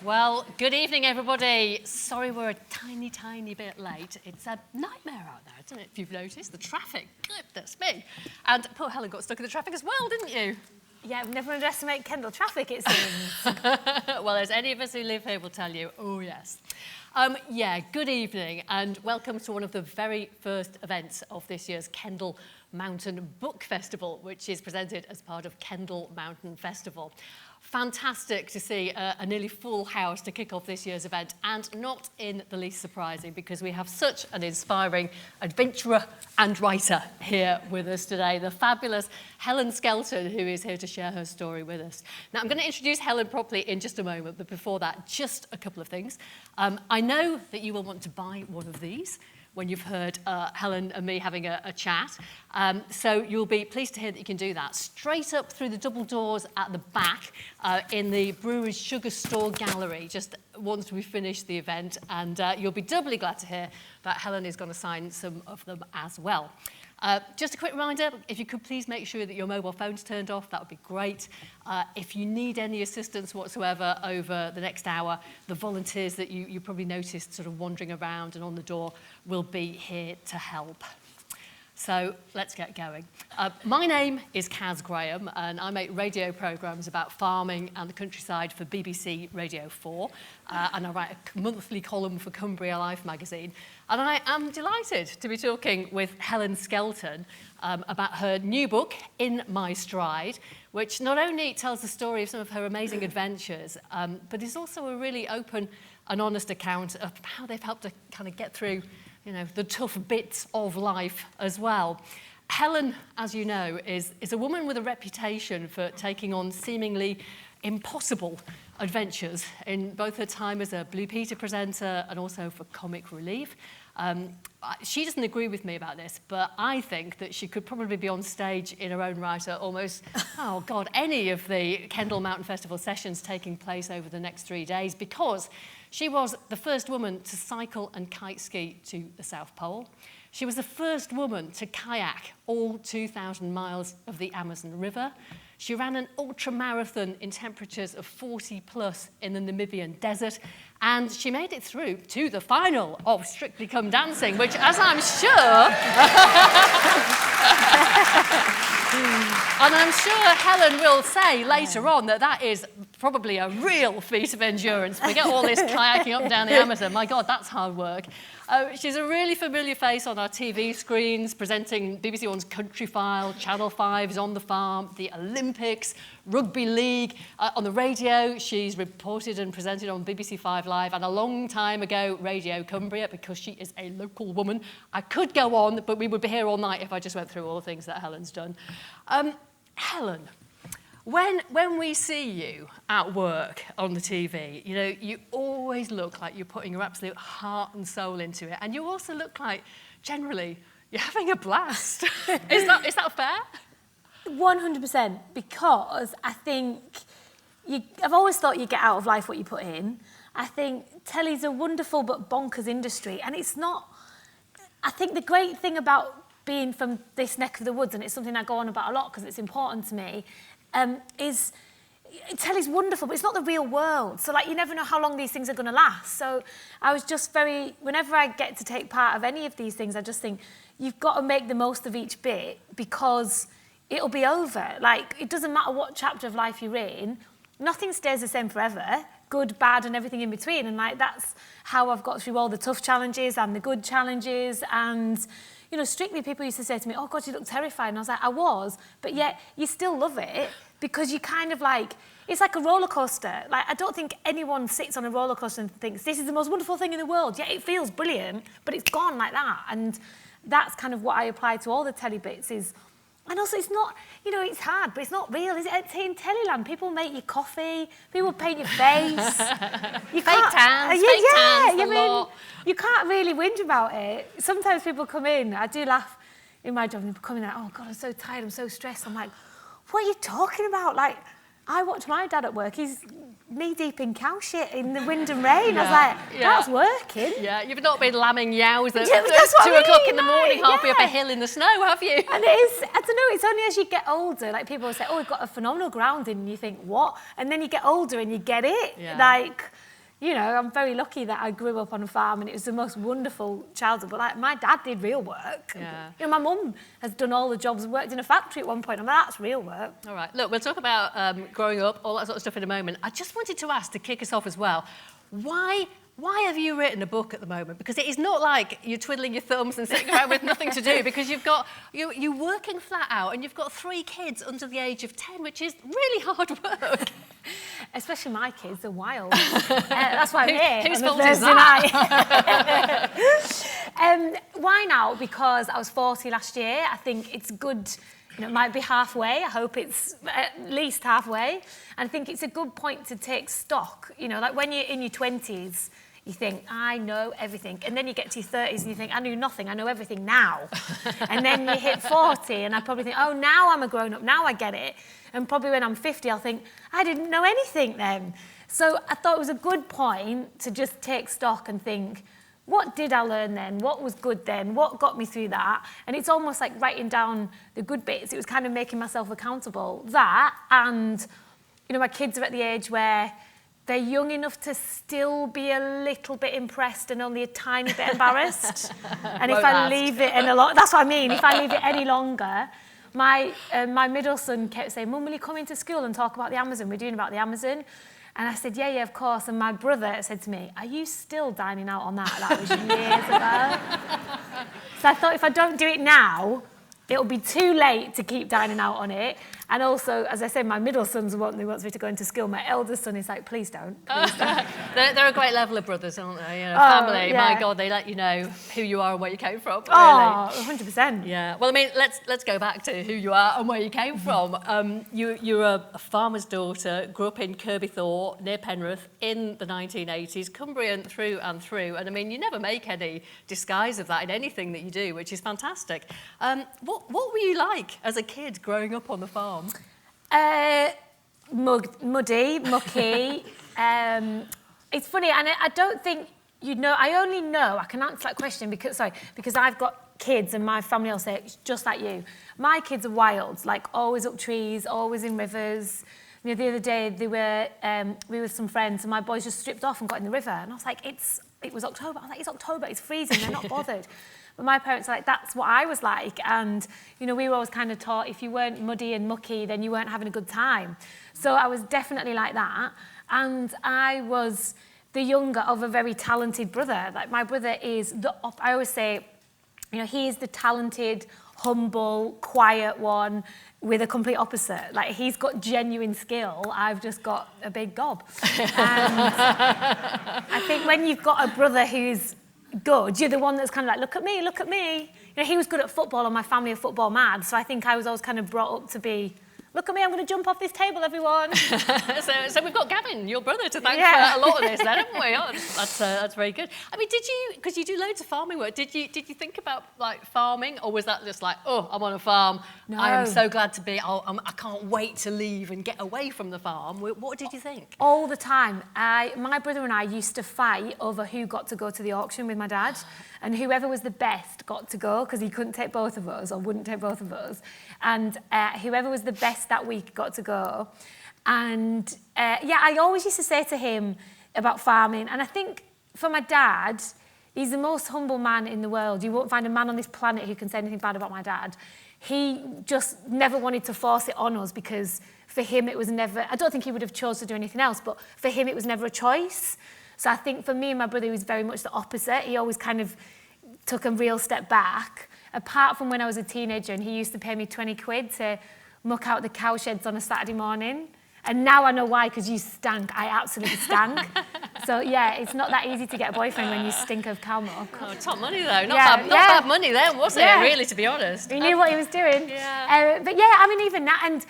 Well, good evening, everybody. Sorry we're a tiny bit late. It's a nightmare out there, isn't it, if you've noticed? The traffic, goodness me. And poor Helen got stuck in the traffic as well, didn't you? Yeah, we never underestimate Kendal traffic, it seems. Well, as any of us who live here will tell you, oh yes. Good evening and welcome to one of the very first events of this year's Kendal Mountain Book Festival, which is presented as part of Kendal Mountain Festival. Fantastic to see a nearly full house to kick off this year's event, and not in the least surprising because we have such an inspiring adventurer and writer here with us today, the fabulous Helen Skelton, who is here to share her story with us. Now, I'm going to introduce Helen properly in just a moment, but before that, just a couple of things. I know that you will want to buy one of these when you've heard Helen and me having a chat. So you'll be pleased to hear that you can do that. Straight up through the double doors at the back in the Brewery's Sugar Store Gallery, just once we finish the event. And you'll be doubly glad to hear that Helen is going to sign some of them as well. Just a quick reminder, if you could please make sure that your mobile phone's turned off, that would be great. If you need any assistance whatsoever over the next hour, the volunteers that you probably noticed sort of wandering around and on the door will be here to help. So let's get going. My name is Kaz Graham and I make radio programmes about farming and the countryside for BBC Radio 4 and I write a monthly column for Cumbria Life magazine, and I am delighted to be talking with Helen Skelton about her new book, In My Stride, which not only tells the story of some of her amazing adventures, but is also a really open and honest account of how they've helped her kind of get through the tough bits of life as well. Helen, as you know, is a woman with a reputation for taking on seemingly impossible adventures in both her time as a Blue Peter presenter and also for Comic Relief. She doesn't agree with me about this, but I think that she could probably be on stage in her own right at almost, any of the Kendal Mountain Festival sessions taking place over the next 3 days, because she was the first woman to cycle and kite ski to the South Pole. She was the first woman to kayak all 2,000 miles of the Amazon River. She ran an ultra-marathon in temperatures of 40 plus in the Namibian desert, and she made it through to the final of Strictly Come Dancing, which, as I'm sure... And I'm sure Helen will say later on that is probably a real feat of endurance. We get all this kayaking up and down the Amazon. My God, that's hard work. She's a really familiar face on our TV screens, presenting BBC One's Country File, Channel 5's On the Farm, the Olympics, Rugby League. On the radio, she's reported and presented on BBC 5 Live, and a long time ago, Radio Cumbria, because she is a local woman. I could go on, but we would be here all night if I just went through all the things that Helen's done. Helen, when we see you at work on the TV, you always look like you're putting your absolute heart and soul into it, and you also look like, generally, you're having a blast. Is that fair? 100%, because I think I've always thought you get out of life what you put in. I think telly's a wonderful but bonkers industry, and it's not... I think the great thing about being from this neck of the woods, and it's something I go on about a lot because it's important to me, is telly's wonderful, but it's not the real world. So, you never know how long these things are going to last. So I was just whenever I get to take part of any of these things, I just think you've got to make the most of each bit because it'll be over. It doesn't matter what chapter of life you're in, nothing stays the same forever, good, bad, and everything in between. And that's how I've got through all the tough challenges and the good challenges. And Strictly, people used to say to me, oh, God, you look terrified. And I was like, I was, but yet you still love it because you kind of it's like a roller coaster. I don't think anyone sits on a roller coaster and thinks, this is the most wonderful thing in the world. Yeah, it feels brilliant, but it's gone like that. And that's kind of what I apply to all the telly bits is, and also it's not, it's hard, but it's not real, is it? In Tellyland, people make you coffee, people paint your face. Fake tans, you can't really whinge about it. Sometimes people come in, I do laugh in my job, and people come in oh God, I'm so tired, I'm so stressed. I'm like, what are you talking about? I watch my dad at work, he's knee-deep in cow shit in the wind and rain. I was like, that's working. Yeah, you've not been lambing yows at 2 o'clock in the morning, halfway up a hill in the snow, have you? And it is, I don't know, it's only as you get older, people will say, oh, we've got a phenomenal grounding, and you think, what? And then you get older and you get it. you know, I'm very lucky that I grew up on a farm and it was the most wonderful childhood. But like, my dad did real work. Yeah. You know, my mum has done all the jobs, worked in a factory at one point. I'm like, that's real work. All right, look, we'll talk about growing up, all that sort of stuff in a moment. I just wanted to ask, to kick us off as well, why have you written a book at the moment? Because it is not like you're twiddling your thumbs and sitting around with nothing to do, because you're working flat out and you've got 3 kids under the age of 10, which is really hard work. Especially my kids, they're wild. That's why I'm here. Whose on a fault is Thursday that? night. Why now? Because I was 40 last year. I think it's good. You know, it might be halfway. I hope it's at least halfway. And I think it's a good point to take stock. You know, like when you're in your 20s, you think, I know everything. And then you get to your 30s and you think, I knew nothing, I know everything now. And then you hit 40 and I probably think, oh, now I'm a grown-up, now I get it. And probably when I'm 50, I'll think, I didn't know anything then. So I thought it was a good point to just take stock and think, what did I learn then? What was good then? What got me through that? And it's almost like writing down the good bits. It was kind of making myself accountable. That, and, you know, my kids are at the age where they're young enough to still be a little bit impressed and only a tiny bit embarrassed. And if I leave it that's what I mean, if I leave it any longer, my middle son kept saying, Mum, will you come into school and talk about the Amazon? We're doing about the Amazon. And I said, yeah, of course. And my brother said to me, are you still dining out on that? That was years ago. So I thought if I don't do it now, it'll be too late to keep dining out on it. And also, as I said, my middle son's the one who wants me to go into school. My eldest son is like, please don't. Please don't. They're a great level of brothers, aren't they? You know, family, yeah. My God, they let you know who you are and where you came from. Oh, really. 100%. Yeah. Well, I mean, let's go back to who you are and where you came from. You're a farmer's daughter, grew up in Kirbythorpe, near Penrith, in the 1980s, Cumbrian through and through. And I mean, you never make any disguise of that in anything that you do, which is fantastic. What were you like as a kid growing up on the farm? Muddy, mucky. It's funny, and I don't think you know. I only know I can answer that question because I've got kids, and my family will say it's just like you. My kids are wild, like always up trees, always in rivers. You know, the other day we were with some friends, and my boys just stripped off and got in the river, and I was like, it was October. I was like, it's October, it's freezing. They're not bothered. But my parents are like, that's what I was like. And, you know, we were always kind of taught if you weren't muddy and mucky, then you weren't having a good time. So I was definitely like that. And I was the younger of a very talented brother. Like, my brother is I always say, you know, he is the talented, humble, quiet one with a complete opposite. Like, he's got genuine skill. I've just got a big gob. And I think when you've got a brother who's good, you're the one that's kind of like, look at me, look at me. You know, he was good at football and my family are football mad, so I think I was always kind of brought up to be, look at me, I'm going to jump off this table, everyone. so we've got Gavin, your brother, to thank for a lot of this then, haven't we? Oh, that's very good. I mean, did you, because you do loads of farming work, did you think about, like, farming, or was that just like, oh, I'm on a farm, No. I am so glad to be, I can't wait to leave and get away from the farm? What did you think? All the time. My brother and I used to fight over who got to go to the auction with my dad, and whoever was the best got to go, because he couldn't take both of us, or wouldn't take both of us, and whoever was the best that week got to go. And I always used to say to him about farming, and I think for my dad, he's the most humble man in the world. You won't find a man on this planet who can say anything bad about my dad. He just never wanted to force it on us, because for him it was never, I don't think he would have chose to do anything else, but for him it was never a choice. So I think for me and my brother, he was very much the opposite. He always kind of took a real step back, apart from when I was a teenager and he used to pay me 20 quid to muck out the cow sheds on a Saturday morning. And now I know why, because you stank. I absolutely stank. So, yeah, it's not that easy to get a boyfriend when you stink of cow muck. Oh, top money, though. Not bad money then, was it, really, to be honest? He knew what he was doing. Yeah. But, yeah, I mean, even that, and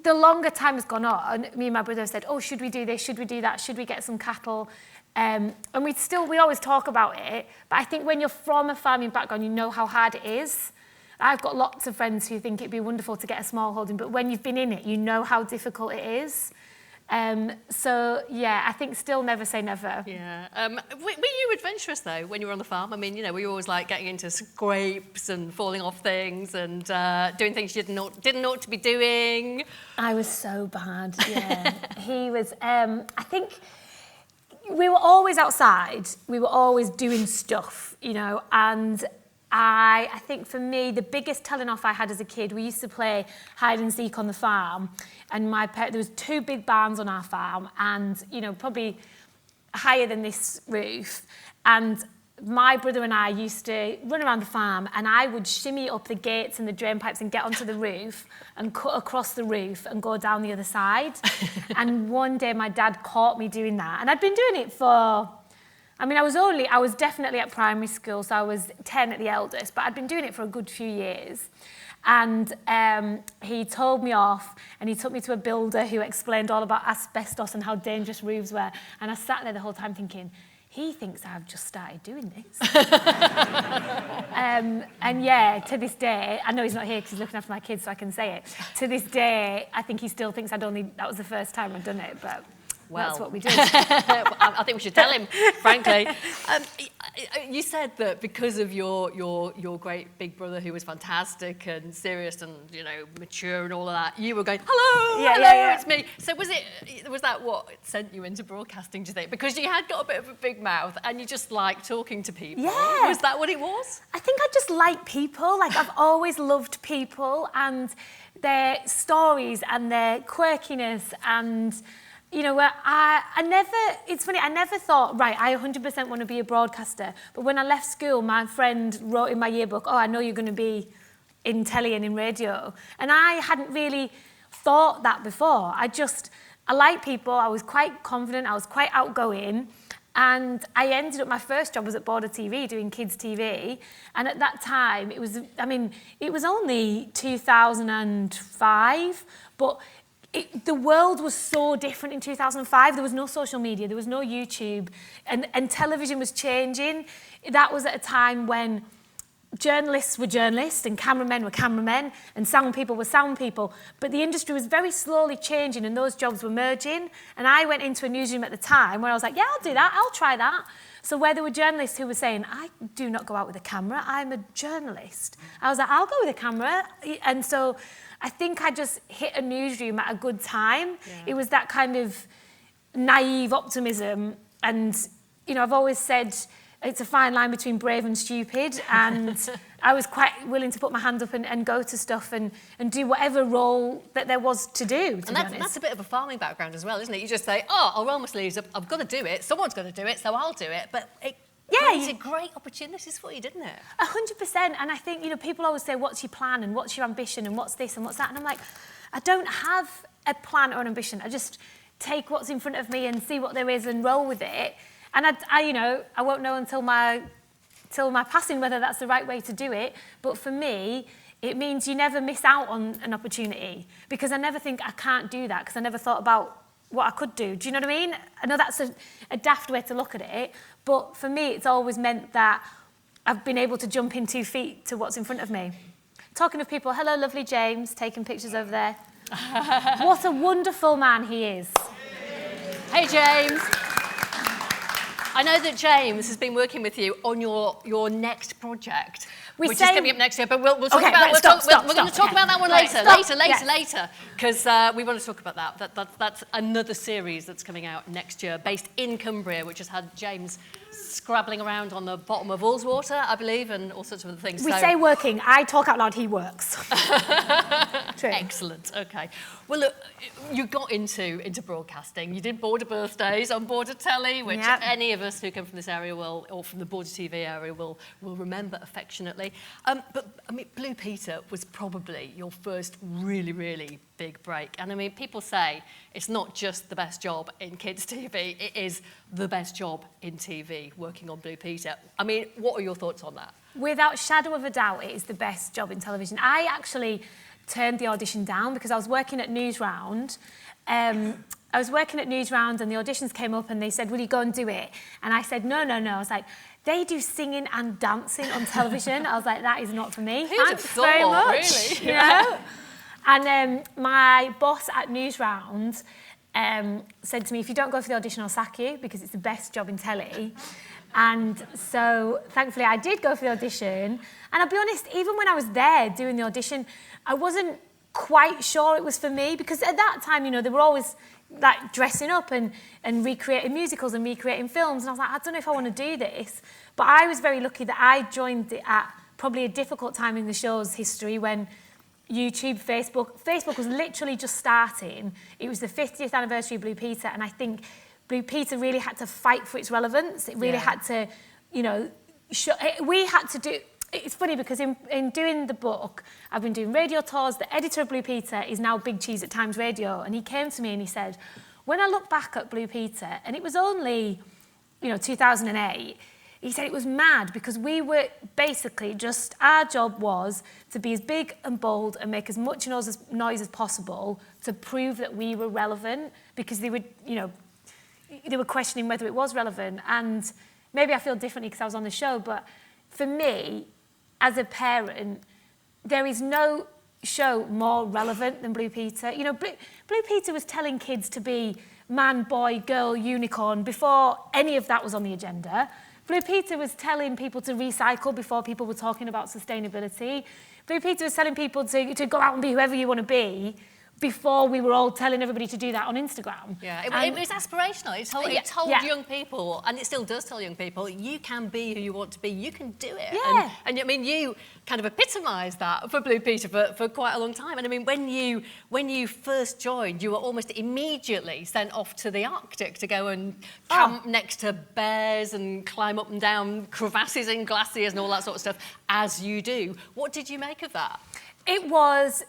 the longer time has gone on, me and my brother have said, oh, should we do this? Should we do that? Should we get some cattle? And we always talk about it, but I think when you're from a farming background, you know how hard it is. I've got lots of friends who think it'd be wonderful to get a small holding, but when you've been in it, you know how difficult it is. So, yeah, I think still never say never. Yeah. Were you adventurous, though, when you were on the farm? I mean, you know, were you always, like, getting into scrapes and falling off things and doing things you didn't know what to be doing? I was so bad, yeah. He was, I think, we were always outside. We were always doing stuff, you know, and I think for me, the biggest telling off I had as a kid, we used to play hide and seek on the farm, and there was 2 big barns on our farm, and, you know, probably higher than this roof, and my brother and I used to run around the farm, and I would shimmy up the gates and the drain pipes and get onto the roof and cut across the roof and go down the other side. And one day my dad caught me doing that, and I'd been doing it for, I mean, I was definitely at primary school, so I was 10 at the eldest, but I'd been doing it for a good few years. And he told me off, and he took me to a builder who explained all about asbestos and how dangerous roofs were. And I sat there the whole time thinking, he thinks I've just started doing this. And yeah, to this day, I know he's not here because he's looking after my kids, so I can say it. To this day, I think he still thinks that was the first time I'd done it, but well, that's what we did. I think we should tell him, frankly. You said that because of your great big brother, who was fantastic and serious and, you know, mature and all of that, you were going, hello, it's me. So was that what sent you into broadcasting, do you think? Because you had got a bit of a big mouth and you just liked talking to people. Yeah. Was that what it was? I think I just like people. Like, I've always loved people and their stories and their quirkiness, and you know, it's funny, I never thought, right, I 100% want to be a broadcaster. But when I left school, my friend wrote in my yearbook, oh, I know you're going to be in telly and in radio. And I hadn't really thought that before. I like people, I was quite confident, I was quite outgoing. And I ended up, my first job was at Border TV, doing kids TV. And at that time, it was only 2005, but the world was so different in 2005. There was no social media, there was no YouTube, and television was changing. That was at a time when journalists were journalists and cameramen were cameramen and sound people were sound people. But the industry was very slowly changing and those jobs were merging. And I went into a newsroom at the time where I was like, yeah, I'll do that, I'll try that. So where there were journalists who were saying, I do not go out with a camera, I'm a journalist. I was like, I'll go with a camera. And so I think I just hit a newsroom at a good time. Yeah. It was that kind of naive optimism. And, you know, I've always said it's a fine line between brave and stupid. And I was quite willing to put my hand up and go to stuff and do whatever role that there was to do, to be honest. That's a bit of a farming background as well, isn't it? You just say, oh, I'll roll my sleeves up, I've got to do it, someone's got to do it, so I'll do it. But it created great opportunities for you, didn't it? 100%. And I think, you know, people always say, what's your plan and what's your ambition and what's this and what's that? And I'm like, I don't have a plan or an ambition. I just take what's in front of me and see what there is and roll with it. And I won't know until my passing whether that's the right way to do it. But for me, it means you never miss out on an opportunity, because I never think I can't do that because I never thought about what I could do. Do you know what I mean? I know that's a daft way to look at it, but for me, it's always meant that I've been able to jump in 2 feet to what's in front of me. Talking of people, hello, lovely James, taking pictures over there. What a wonderful man he is. Hey, James. I know that James has been working with you on your next project, which is coming up next year, but we'll talk about we're going to talk about that one later, because we want to talk about that. That's another series that's coming out next year, based in Cumbria, which has had James scrabbling around on the bottom of Ullswater, I believe, and all sorts of other things. We say working. I talk out loud. He works. True. Excellent. Okay. Well, look, you got into broadcasting. You did Border Birthdays on Border Telly, which any of us who come from this area or from the Border TV area will remember affectionately. But I mean, Blue Peter was probably your first really, really big break. And I mean, people say it's not just the best job in kids TV, it is the best job in TV, working on Blue Peter. I mean, what are your thoughts on that? Without shadow of a doubt, it is the best job in television. I actually turned the audition down because I was working at Newsround. And the auditions came up and they said, will you go and do it? And I said, no. I was like, they do singing and dancing on television. I was like, that is not for me. Thanks very much. Really? You know? And my boss at Newsround said to me, if you don't go for the audition, I'll sack you, because it's the best job in telly. And so, thankfully, I did go for the audition. And I'll be honest, even when I was there doing the audition, I wasn't quite sure it was for me, because at that time, you know, there were always like dressing up and recreating musicals and recreating films. And I was like, I don't know if I want to do this. But I was very lucky that I joined it at probably a difficult time in the show's history when YouTube, Facebook was literally just starting. It was the 50th anniversary of Blue Peter, and I think Blue Peter really had to fight for its relevance. It really had to, you know, we had to do. It's funny because in doing the book, I've been doing radio tours. The editor of Blue Peter is now Big Cheese at Times Radio, and he came to me and he said, when I look back at Blue Peter, and it was only, you know, 2008, he said it was mad because we were basically just, our job was to be as big and bold and make as much noise as possible to prove that we were relevant, because they were, you know, they were questioning whether it was relevant. And maybe I feel differently because I was on the show, but for me, as a parent, there is no show more relevant than Blue Peter. You know, Blue Peter was telling kids to be man, boy, girl, unicorn before any of that was on the agenda. Blue Peter was telling people to recycle before people were talking about sustainability. Blue Peter was telling people to go out and be whoever you want to be before we were all telling everybody to do that on Instagram. Yeah, it was aspirational. It told young people, and it still does tell young people, you can be who you want to be, you can do it. Yeah. And I mean, you kind of epitomised that for Blue Peter for quite a long time. And I mean, when you first joined, you were almost immediately sent off to the Arctic to go and camp next to bears and climb up and down crevasses in glaciers and all that sort of stuff, as you do. What did you make of that? It was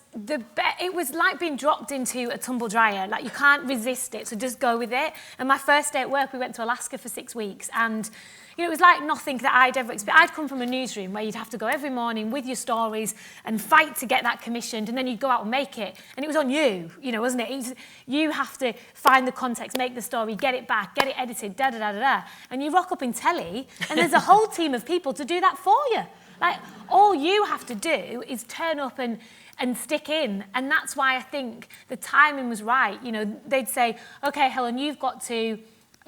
like being dropped into a tumble dryer. Like, you can't resist it, so just go with it. And my first day at work, we went to Alaska for 6 weeks, and you know, it was like nothing that I'd ever experienced. I'd come from a newsroom where you'd have to go every morning with your stories and fight to get that commissioned, and then you'd go out and make it. And it was on you, you know, wasn't it? You have to find the context, make the story, get it back, get it edited, da-da-da-da-da. And you rock up in telly, and there's a whole team of people to do that for you. Like, all you have to do is turn up and stick in. And that's why I think the timing was right. You know, they'd say, okay, Helen, you've got to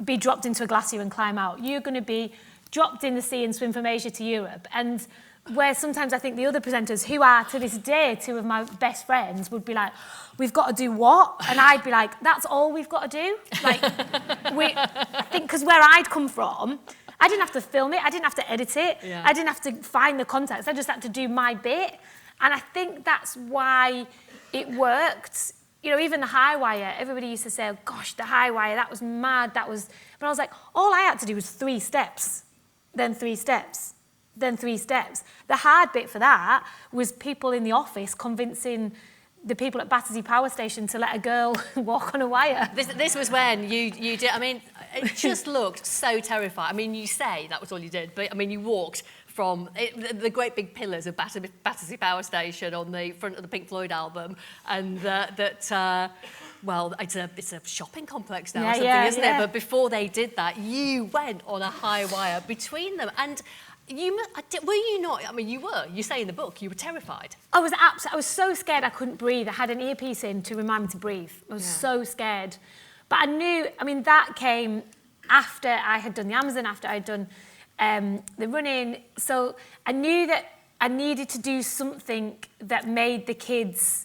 be dropped into a glacier and climb out. You're going to be dropped in the sea and swim from Asia to Europe. And where sometimes I think the other presenters, who are to this day 2 of my best friends, would be like, we've got to do what? And I'd be like, that's all we've got to do? Like, I think because where I'd come from, I didn't have to film it, I didn't have to edit it, I didn't have to find the context, I just had to do my bit. And I think that's why it worked. You know, even the high wire, everybody used to say, oh, gosh, the high wire, that was mad, that was... But I was like, all I had to do was 3 steps, then 3 steps, then 3 steps. The hard bit for that was people in the office convincing the people at Battersea Power Station to let a girl walk on a wire. This was when you did, I mean, it just looked so terrifying. I mean, you say that was all you did, but I mean, you walked from the great big pillars of Battersea Power Station on the front of the Pink Floyd album, and well, it's a shopping complex now or something, isn't it? But before they did that, you went on a high wire between them, and were you not? I mean, you were. You say in the book you were terrified. I was so scared I couldn't breathe. I had an earpiece in to remind me to breathe. I was so scared. But I knew, I mean, that came after I had done the Amazon, after I'd done the running. So I knew that I needed to do something that made the kids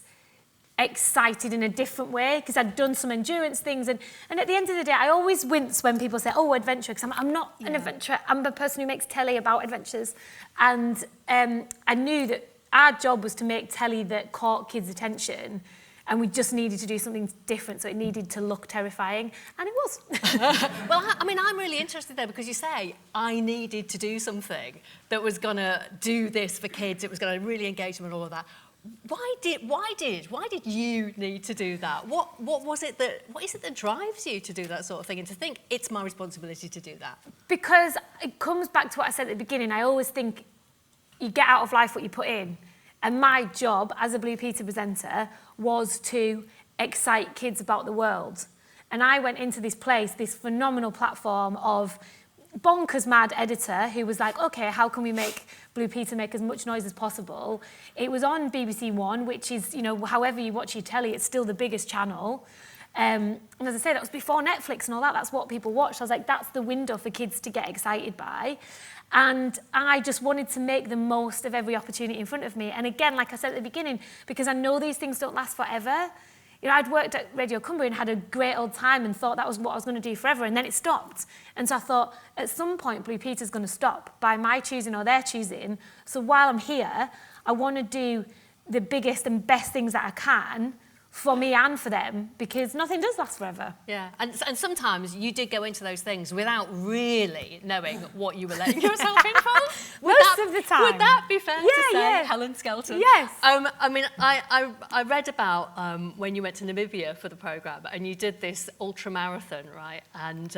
excited in a different way, because I'd done some endurance things, and at the end of the day I always wince when people say, oh, adventure, because I'm not an adventurer. I'm a person who makes telly about adventures, and I knew that our job was to make telly that caught kids' attention, and we just needed to do something different, so it needed to look terrifying, and it was. Well, I mean, I'm really interested there, because you say I needed to do something that was going to do this for kids, it was going to really engage them and all of that. Why did you need to do that? What is it that drives you to do that sort of thing and to think it's my responsibility to do that? Because it comes back to what I said at the beginning. I always think you get out of life what you put in. And my job as a Blue Peter presenter was to excite kids about the world. And I went into this place, this phenomenal platform of bonkers mad editor who was like, okay, how can we make Blue Peter make as much noise as possible? It was on BBC One, which is, you know, however you watch your telly, it's still the biggest channel. And as I say, that was before Netflix and all that. That's what people watched. I was like, that's the window for kids to get excited by. And I just wanted to make the most of every opportunity in front of me. And again, like I said at the beginning, because I know these things don't last forever, You know, I'd worked at Radio Cumbria and had a great old time and thought that was what I was going to do forever, and then it stopped. And so I thought, at some point, Blue Peter's going to stop by my choosing or their choosing. So while I'm here, I want to do the biggest and best things that I can for me and for them, because nothing does last forever. Yeah, and sometimes you did go into those things without really knowing what you were letting yourself in for. Most of the time. Would that be fair to say, yeah. Helen Skelton? Yes. I mean, I read about when you went to Namibia for the programme and you did this ultra marathon, right? And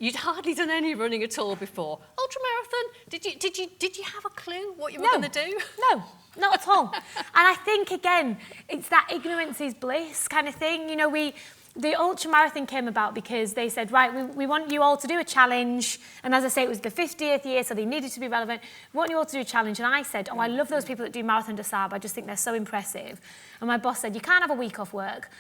you'd hardly done any running at all before. Ultra marathon? Did you have a clue what you were going to do? No. Not at all. And I think, again, it's that ignorance is bliss kind of thing. You know, the ultra marathon came about because they said, right, we want you all to do a challenge. And as I say, it was the 50th year, so they needed to be relevant. We want you all to do a challenge. And I said, oh, I love those people that do Marathon des Sables. I just think they're so impressive. And my boss said, you can't have a week off work,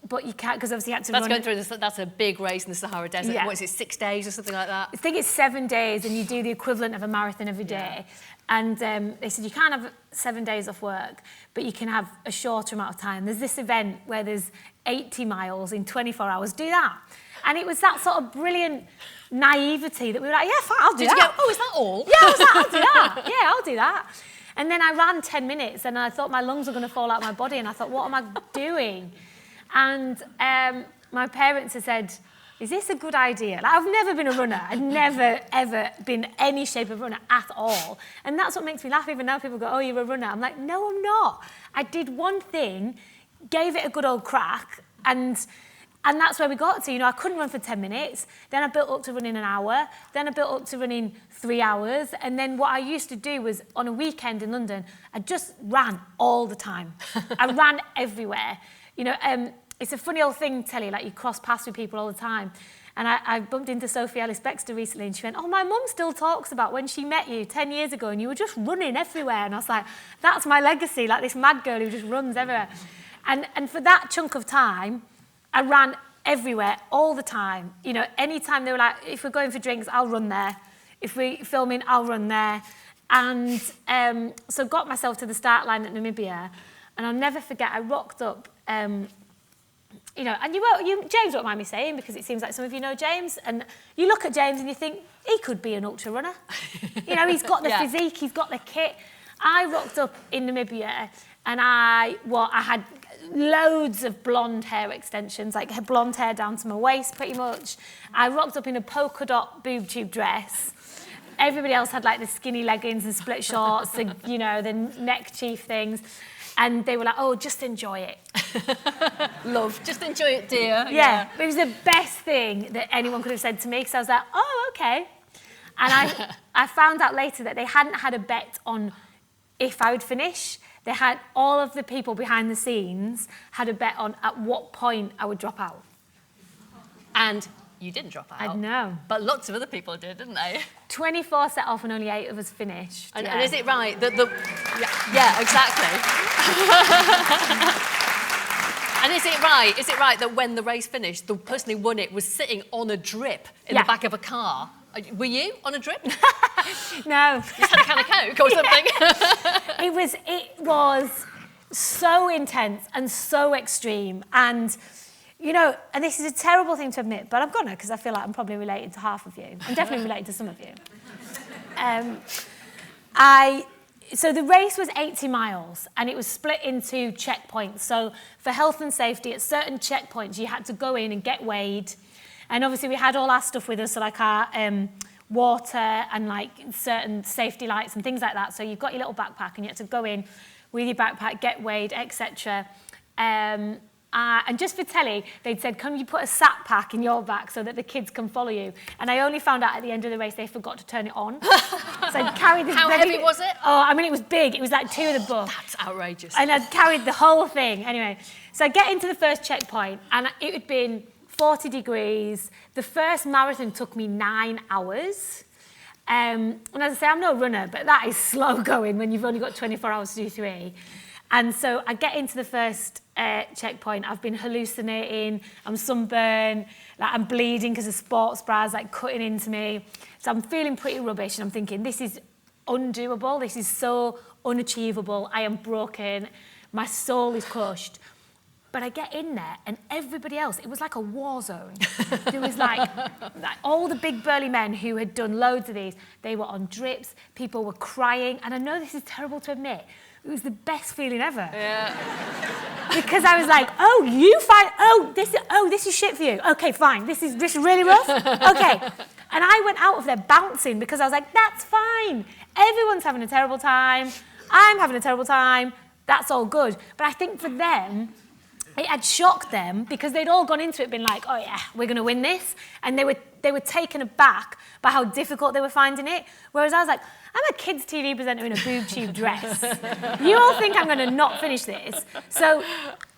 but you can't, because obviously you had to That's run. going through this, that's a big race in the Sahara Desert. Yeah. What is it, 6 days or something like that? I think it's 7 days, and you do the equivalent of a marathon every day. Yeah. And they said, you can't have 7 days off work, but you can have a shorter amount of time. There's this event where there's 80 miles in 24 hours. Do that. And it was that sort of brilliant naivety that we were like, yeah, fine, I'll do that. Did you go, oh, is that all? Yeah, I was like, I'll do that. Yeah, I'll do that. And then I ran 10 minutes, and I thought my lungs were going to fall out of my body, and I thought, what am I doing? And my parents had said, is this a good idea? Like, I've never been a runner. I'd never, ever been any shape of runner at all. And that's what makes me laugh. Even now people go, oh, you're a runner. I'm like, no, I'm not. I did one thing, gave it a good old crack, and that's where we got to. You know, I couldn't run for 10 minutes. Then I built up to running an hour. Then I built up to running 3 hours. And then what I used to do was, on a weekend in London, I just ran all the time. I ran everywhere. You know, it's a funny old thing, Telly, like you cross paths with people all the time. And I bumped into Sophie Ellis-Bextor recently, and she went, oh, my mum still talks about when she met you 10 years ago and you were just running everywhere. And I was like, that's my legacy, like this mad girl who just runs everywhere. And for that chunk of time, I ran everywhere all the time. You know, anytime they were like, if we're going for drinks, I'll run there. If we're filming, I'll run there. And so got myself to the start line at Namibia. And I'll never forget, I rocked up, you know, and James won't mind me saying, because it seems like some of you know James, and you look at James and you think, he could be an ultra runner. You know, he's got the physique, he's got the kit. I rocked up in Namibia, and I had loads of blonde hair extensions, like blonde hair down to my waist pretty much. I rocked up in a polka dot boob tube dress. Everybody else had like the skinny leggings and split shorts, and, you know, the neck chief things. And they were like, oh, just enjoy it. Love, just enjoy it, dear. Yeah, it was the best thing that anyone could have said to me, because I was like, oh, okay. And I found out later that they hadn't had a bet on if I would finish. They had, all of the people behind the scenes had a bet on at what point I would drop out. And you didn't drop out. I know. But lots of other people did, didn't they? 24 set off and only 8 of us finished. And is it right that yeah, exactly. And is it right that when the race finished, the person who won it was sitting on a drip in the back of a car? Were you on a drip? No. You just had a can of Coke or something? It was so intense and so extreme. And, you know, and this is a terrible thing to admit, but I'm gonna, because I feel like I'm probably related to half of you. I'm definitely related to some of you. So the race was 80 miles, and it was split into checkpoints. So for health and safety, at certain checkpoints, you had to go in and get weighed. And obviously we had all our stuff with us, so like our water and like certain safety lights and things like that. So you've got your little backpack, and you had to go in with your backpack, get weighed, etc. And just for telly, they'd said, can you put a sat pack in your back so that the kids can follow you? And I only found out at the end of the race they forgot to turn it on. So I'd carried this How heavy was it? Oh, I mean, it was big. It was like 2 of the buff. That's outrageous. And I'd carried the whole thing. Anyway, so I get into the first checkpoint, and it had been 40 degrees. The first marathon took me 9 hours. And as I say, I'm no runner, but that is slow going when you've only got 24 hours to do 3. And so I get into the first checkpoint. I've been hallucinating. I'm sunburned. Like, I'm bleeding because the sports bra's like cutting into me. So I'm feeling pretty rubbish, and I'm thinking, this is undoable. This is so unachievable. I am broken. My soul is crushed. But I get in there and everybody else, it was like a war zone. There was like all the big burly men who had done loads of these, they were on drips, people were crying. And I know this is terrible to admit, it was the best feeling ever. Yeah. Because I was like, this is shit for you. Okay, fine, this is really rough. Okay. And I went out of there bouncing because I was like, that's fine. Everyone's having a terrible time. I'm having a terrible time. That's all good. But I think for them, it had shocked them because they'd all gone into it being like, oh yeah, we're going to win this. And they were taken aback by how difficult they were finding it. Whereas I was like, I'm a kids' TV presenter in a boob tube dress. You all think I'm going to not finish this. So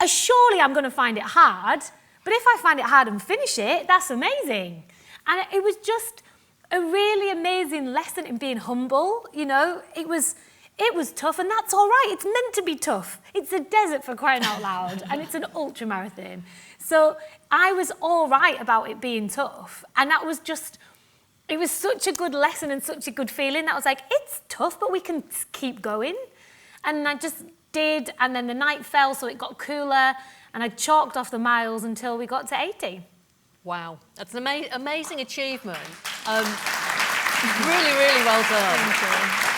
surely I'm going to find it hard. But if I find it hard and finish it, that's amazing. And it was just a really amazing lesson in being humble. You know, it was tough, and that's all right. It's meant to be tough. It's a desert, for crying out loud, and it's an ultra marathon. So I was all right about it being tough, and that was just, it was such a good lesson and such a good feeling that I was like, it's tough, but we can keep going. And I just did, and then the night fell, so it got cooler, and I chalked off the miles until we got to 80. Wow, that's an amazing achievement. Really, really well done. Thank you.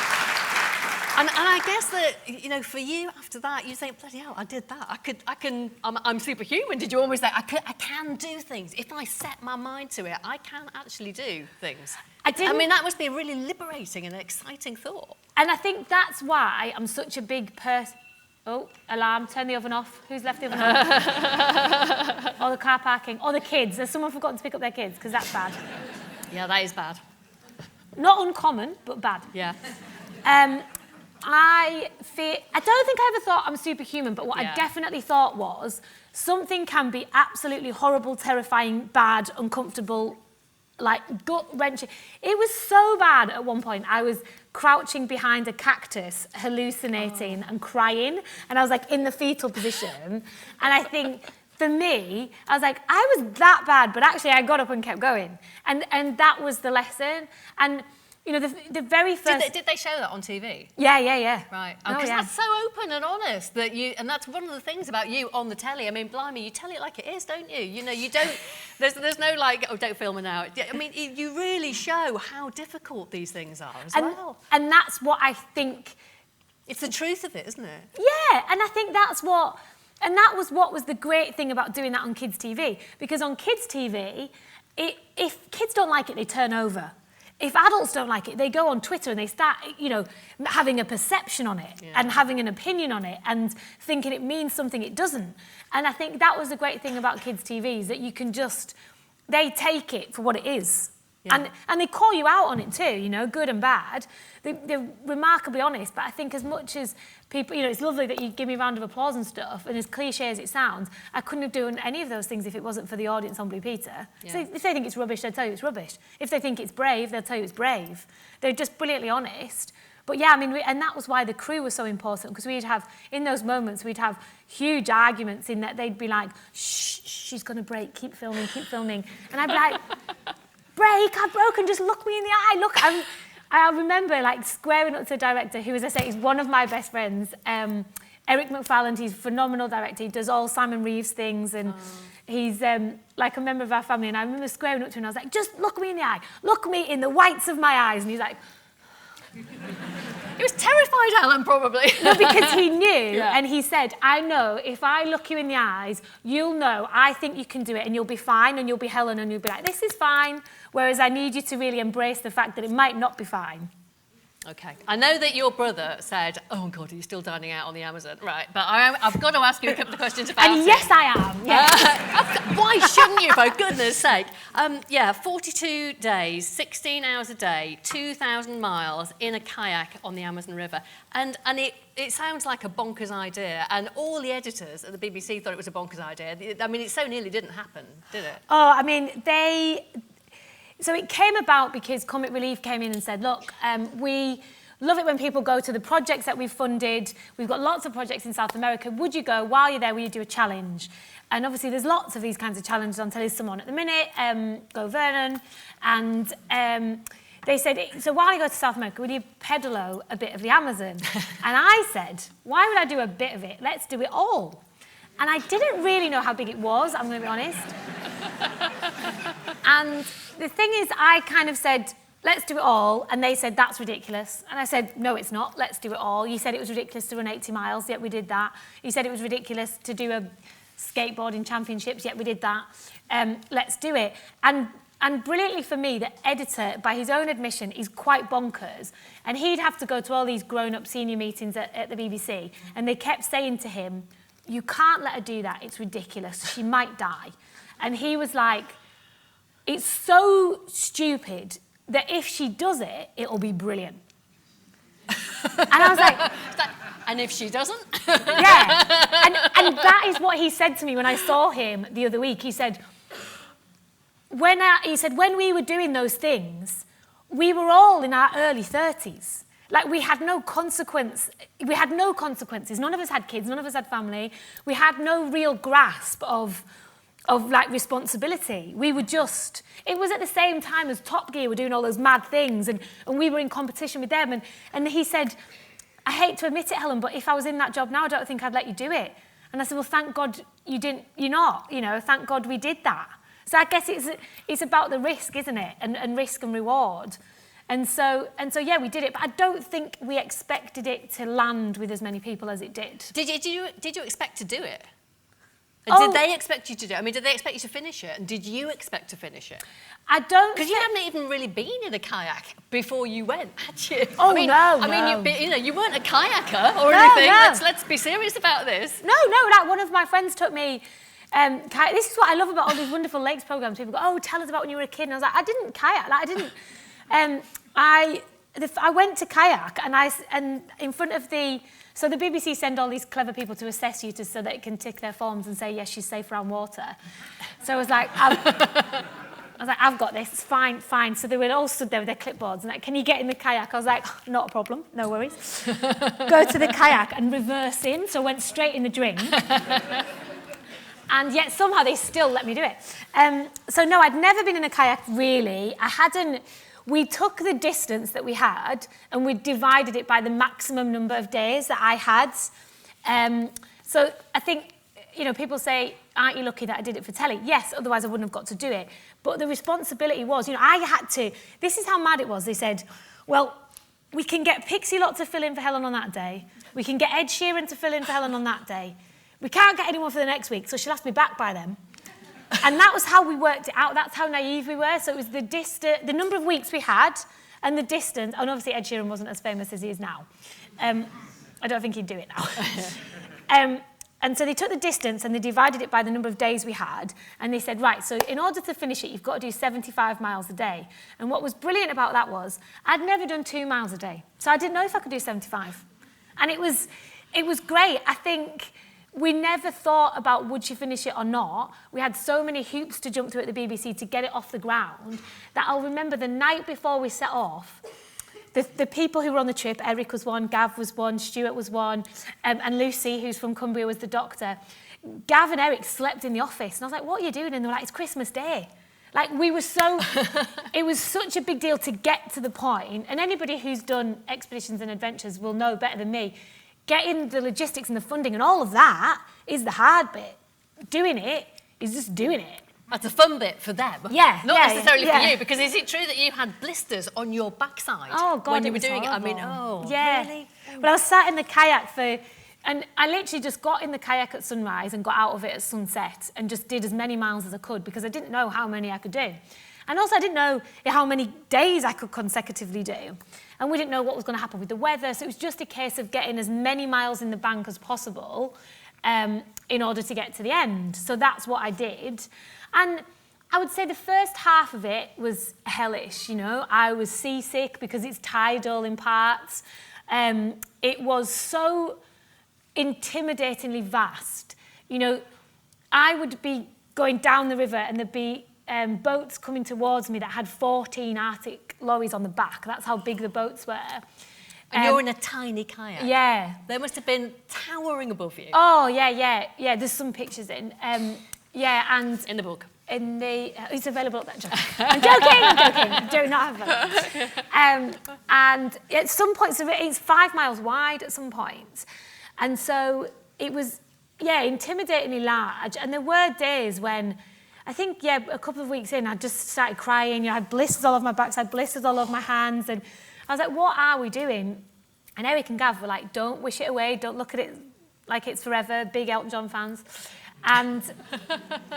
And I guess that, you know, for you after that, you think, bloody hell, I did that. I'm superhuman. Did you always think, I can do things. If I set my mind to it, I can actually do things. I mean, that must be a really liberating and exciting thought. And I think that's why I'm such a big person. Oh, alarm, turn the oven off. Who's left the oven on? Or the car parking, or the kids. Has someone forgotten to pick up their kids? Because that's bad. Yeah, that is bad. Not uncommon, but bad. Yeah. I don't think I ever thought I'm superhuman, but what I definitely thought was something can be absolutely horrible, terrifying, bad, uncomfortable, like gut-wrenching. It was so bad at one point. I was crouching behind a cactus, hallucinating and crying, and I was like in the fetal position. And I think for me, I was like, I was that bad, but actually I got up and kept going. And that was the lesson. And you know, the very first... Did they show that on TV? Yeah. Right. Because that's so open and honest that you... And that's one of the things about you on the telly. I mean, blimey, you tell it like it is, don't you? You know, you don't... There's no like, oh, don't film it now. I mean, you really show how difficult these things are as well. And that's what I think... It's the truth of it, isn't it? Yeah, and I think that's what... And that was what was the great thing about doing that on kids' TV. Because on kids' TV, if kids don't like it, they turn over. If adults don't like it, they go on Twitter and they start, you know, having a perception on it and having an opinion on it and thinking it means something it doesn't. And I think that was the great thing about kids' TV is that you can just, they take it for what it is. Yeah. And they call you out on it too, you know, good and bad. They're remarkably honest, but I think as much as people, you know, it's lovely that you give me a round of applause and stuff, and as cliche as it sounds, I couldn't have done any of those things if it wasn't for the audience on Blue Peter. Yeah. So if they think it's rubbish, they'll tell you it's rubbish. If they think it's brave, they'll tell you it's brave. They're just brilliantly honest. But yeah, I mean, and that was why the crew was so important, because we'd have, in those moments, we'd have huge arguments in that they'd be like, shh, she's going to break, keep filming. And I'd be like, break, I've broken, just look me in the eye, look. I remember like squaring up to the director, who, as I say, is one of my best friends, Eric McFarland. He's a phenomenal director. He does all Simon Reeves things, and he's like a member of our family. And I remember squaring up to him, and I was like, just look me in the eye, look me in the whites of my eyes. And he's like... He was terrified, Helen, probably. No, because he knew, and he said, I know, if I look you in the eyes, you'll know, I think you can do it, and you'll be fine, and you'll be Helen, and you'll be like, this is fine, whereas I need you to really embrace the fact that it might not be fine. Okay. I know that your brother said, oh, God, are you still dining out on the Amazon? Right, but I've got to ask you a couple of questions about it. And yes, I am. Yes. Why shouldn't you, for goodness sake? 42 days, 16 hours a day, 2,000 miles in a kayak on the Amazon River. And it sounds like a bonkers idea, and all the editors at the BBC thought it was a bonkers idea. I mean, it so nearly didn't happen, did it? Oh, I mean, So it came about because Comic Relief came in and said, look, we love it when people go to the projects that we've funded. We've got lots of projects in South America. Would you go, while you're there, will you do a challenge? And obviously there's lots of these kinds of challenges on telly. Someone at the minute, Go Vernon. And they said, so while you go to South America, will you pedalo a bit of the Amazon? And I said, why would I do a bit of it? Let's do it all. And I didn't really know how big it was, I'm going to be honest. And the thing is, I kind of said, let's do it all. And they said, that's ridiculous. And I said, no, it's not. Let's do it all. You said it was ridiculous to run 80 miles, yet we did that. You said it was ridiculous to do a skateboarding championships, yet we did that. Let's do it. And brilliantly for me, the editor, by his own admission, is quite bonkers. And he'd have to go to all these grown-up senior meetings at the BBC. And they kept saying to him, you can't let her do that. It's ridiculous. She might die. And he was like, it's so stupid that if she does it, it'll be brilliant. And I was like... And if she doesn't? Yeah. And that is what he said to me when I saw him the other week. He said, when we were doing those things, we were all in our early 30s. Like, we had no consequence. We had no consequences. None of us had kids. None of us had family. We had no real grasp of like responsibility. We were just, it was at the same time as Top Gear were doing all those mad things, and we were in competition with them. And he said, I hate to admit it, Helen, but if I was in that job now, I don't think I'd let you do it. And I said, well, thank God you're not, thank God we did that. So I guess it's about the risk, isn't it? And risk and reward. And so yeah, we did it, but I don't think we expected it to land with as many people as it did. Did you expect to do it? And did they expect you to do it? I mean, did they expect you to finish it? And did you expect to finish it? I don't. Because you hadn't even really been in a kayak before you went, had you? Oh, I mean, no. you weren't a kayaker or anything. No. Let's be serious about this. No, like one of my friends took me. This is what I love about all these wonderful lakes programs. People go, oh, tell us about when you were a kid. And I was like, I didn't kayak. Like, I didn't. I went to kayak and in front of so the BBC send all these clever people to assess you so that it can tick their forms and say, yes, she's safe around water. So I was like, I've got this, it's fine. So they were all stood there with their clipboards and like, can you get in the kayak? I was like, not a problem, no worries. Go to the kayak and reverse in, so I went straight in the drink. And yet somehow they still let me do it. So no, I'd never been in a kayak really. We took the distance that we had and we divided it by the maximum number of days that I had. So I think, people say, aren't you lucky that I did it for telly? Yes, otherwise I wouldn't have got to do it. But the responsibility was, I had to, this is how mad it was. They said, well, we can get Pixie Lot to fill in for Helen on that day. We can get Ed Sheeran to fill in for Helen on that day. We can't get anyone for the next week, so she'll have to be back by then. And that was how we worked it out. That's how naive we were. So it was the number of weeks we had and the distance. And obviously Ed Sheeran wasn't as famous as he is now. I don't think he'd do it now. And so they took the distance and they divided it by the number of days we had. And they said, right, so in order to finish it, you've got to do 75 miles a day. And what was brilliant about that was I'd never done 2 miles a day. So I didn't know if I could do 75. And it was great. I think we never thought about would she finish it or not. We had so many hoops to jump through at the BBC to get it off the ground that I'll remember the night before we set off, the people who were on the trip, Eric was one, Gav was one, Stuart was one, and Lucy, who's from Cumbria, was the doctor. Gav and Eric slept in the office. And I was like, what are you doing? And they were like, it's Christmas Day. Like, it was such a big deal to get to the point. And anybody who's done expeditions and adventures will know better than me. Getting the logistics and the funding and all of that is the hard bit. Doing it is just doing it. That's a fun bit for them. Yeah. Not necessarily for you, because is it true that you had blisters on your backside when you were doing horrible. it? I mean, really? Well, I was sat in the kayak and I literally just got in the kayak at sunrise and got out of it at sunset and just did as many miles as I could because I didn't know how many I could do. And also I didn't know how many days I could consecutively do. And we didn't know what was going to happen with the weather. So it was just a case of getting as many miles in the bank as possible in order to get to the end. So that's what I did. And I would say the first half of it was hellish, I was seasick because it's tidal in parts. It was so intimidatingly vast. I would be going down the river and there'd be boats coming towards me that had 14 Arctic lorries on the back. That's how big the boats were. And you're in a tiny kayak. Yeah. They must have been towering above you. Oh, yeah. There's some pictures in. And... In the book. It's available at that job. I'm joking. Do not have that. And at some points, it's 5 miles wide at some points. And so it was intimidatingly large. And there were days when, I think, a couple of weeks in, I just started crying. I had blisters all over my back, I had blisters all over my hands. And I was like, what are we doing? And Eric and Gav were like, don't wish it away, don't look at it like it's forever, big Elton John fans. And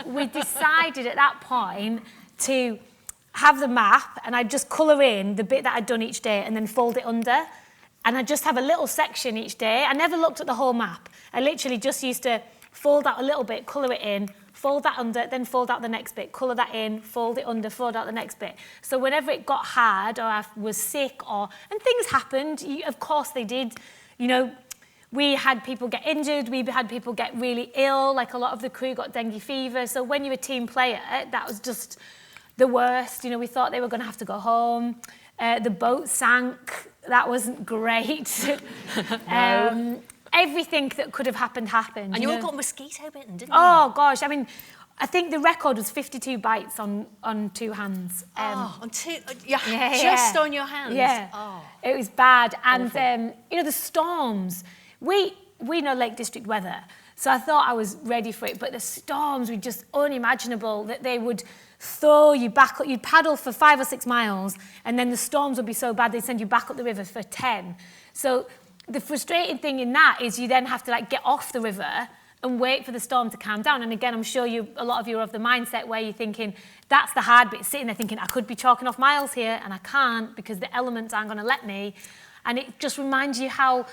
we decided at that point to have the map, and I'd just colour in the bit that I'd done each day and then fold it under. And I'd just have a little section each day. I never looked at the whole map. I literally just used to fold out a little bit, colour it in, fold that under, then fold out the next bit, colour that in, fold it under, fold out the next bit. So whenever it got hard or I was sick and things happened, of course they did, we had people get injured, we had people get really ill, like a lot of the crew got dengue fever. So when you're a team player, that was just the worst. We thought they were going to have to go home. The boat sank. That wasn't great. No. Everything that could have happened happened. And you all got mosquito bitten, didn't you? Oh, gosh. I mean, I think the record was 52 bites on 2 hands. On two? Just on your hands? Yeah. Oh. It was bad. And, the storms. We know Lake District weather, so I thought I was ready for it. But the storms were just unimaginable, that they would throw you back. You'd paddle for 5 or 6 miles, and then the storms would be so bad they'd send you back up the river for 10. So the frustrating thing in that is you then have to get off the river and wait for the storm to calm down. And again, I'm sure a lot of you are of the mindset where you're thinking, that's the hard bit, sitting there thinking, I could be chalking off miles here, and I can't because the elements aren't going to let me. And it just reminds you how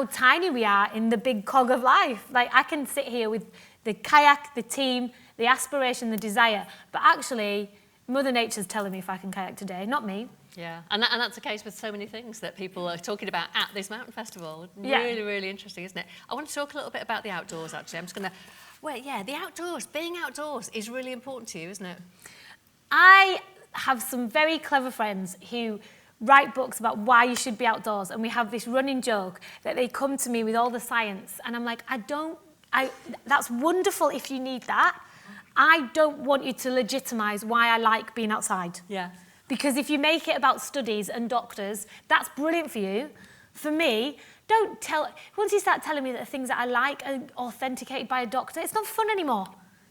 tiny we are in the big cog of life. I can sit here with the kayak, the team, the aspiration, the desire, but actually, Mother Nature's telling me if I can kayak today, not me. Yeah, and that's the case with so many things that people are talking about at this mountain festival. Yeah. Really, really interesting, isn't it? I want to talk a little bit about the outdoors, actually. I'm just going to... the outdoors. Being outdoors is really important to you, isn't it? I have some very clever friends who write books about why you should be outdoors, and we have this running joke that they come to me with all the science, and I'm like, that's wonderful if you need that. I don't want you to legitimise why I like being outside. Yeah. Because if you make it about studies and doctors, that's brilliant for you. For me, once you start telling me that the things that I like are authenticated by a doctor, it's not fun anymore.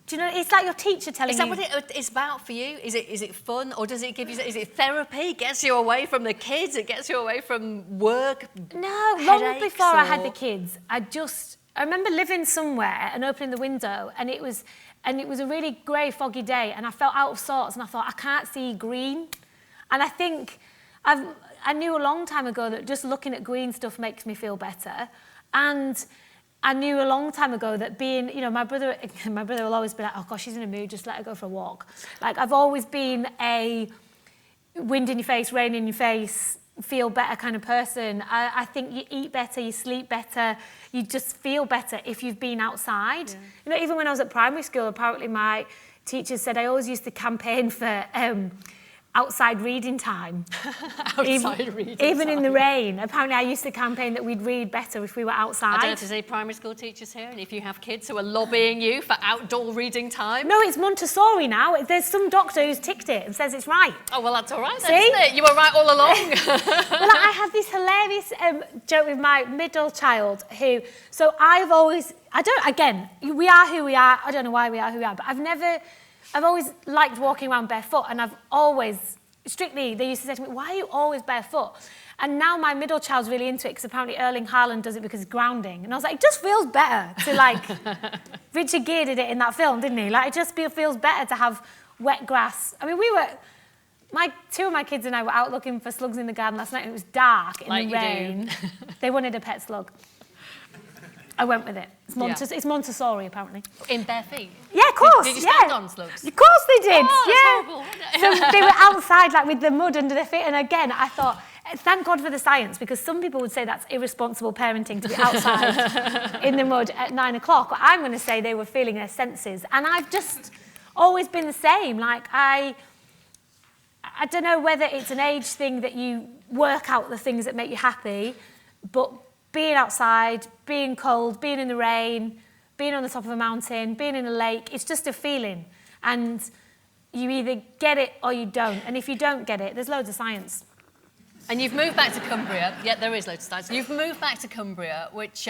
Do you know, it's like your teacher telling you. Is that what it's about for you? Is it fun, or does it give you, is it therapy? It gets you away from the kids, it gets you away from work? No, long before I had the kids, I remember living somewhere and opening the window, and it was a really grey, foggy day, and I felt out of sorts, and I thought, I can't see green. And I think I knew a long time ago that just looking at green stuff makes me feel better. And I knew a long time ago that being, my brother will always be like, oh gosh, she's in a mood, just let her go for a walk. I've always been a wind in your face, rain in your face, feel better kind of person. I think you eat better, you sleep better, you just feel better if you've been outside. Yeah. Even when I was at primary school, apparently my teachers said I always used to campaign for outside reading time. Even in the rain. Apparently I used to campaign that we'd read better if we were outside. I don't know to say primary school teachers here, and if you have kids who are lobbying you for outdoor reading time. No, it's Montessori now. There's some doctor who's ticked it and says it's right. Oh, well, that's all right then, isn't it? You were right all along. Well, I have this hilarious joke with my middle child who, so I've always, we are who we are. I don't know why we are who we are, but I've always liked walking around barefoot, and I've always, they used to say to me, why are you always barefoot? And now my middle child's really into it, because apparently Erling Haaland does it because it's grounding. And I was like, it just feels better to Richard Gere did it in that film, didn't he? It just feels better to have wet grass. I mean, two of my kids and I were out looking for slugs in the garden last night, and it was dark in the rain. They wanted a pet slug. I went with it. It's Montessori, apparently. In bare feet? Yeah, of course. Did you stand on slugs? Of course they did. Oh, that's horrible. So they were outside, with the mud under their feet. And again, I thought, thank God for the science, because some people would say that's irresponsible parenting to be outside in the mud at 9 o'clock. But I'm going to say they were feeling their senses. And I've just always been the same. I don't know whether it's an age thing that you work out the things that make you happy, but being outside, being cold, being in the rain, being on the top of a mountain, being in a lake, it's just a feeling. And you either get it or you don't. And if you don't get it, there's loads of science. And you've moved back to Cumbria. Yeah, there is loads of science. You've moved back to Cumbria, which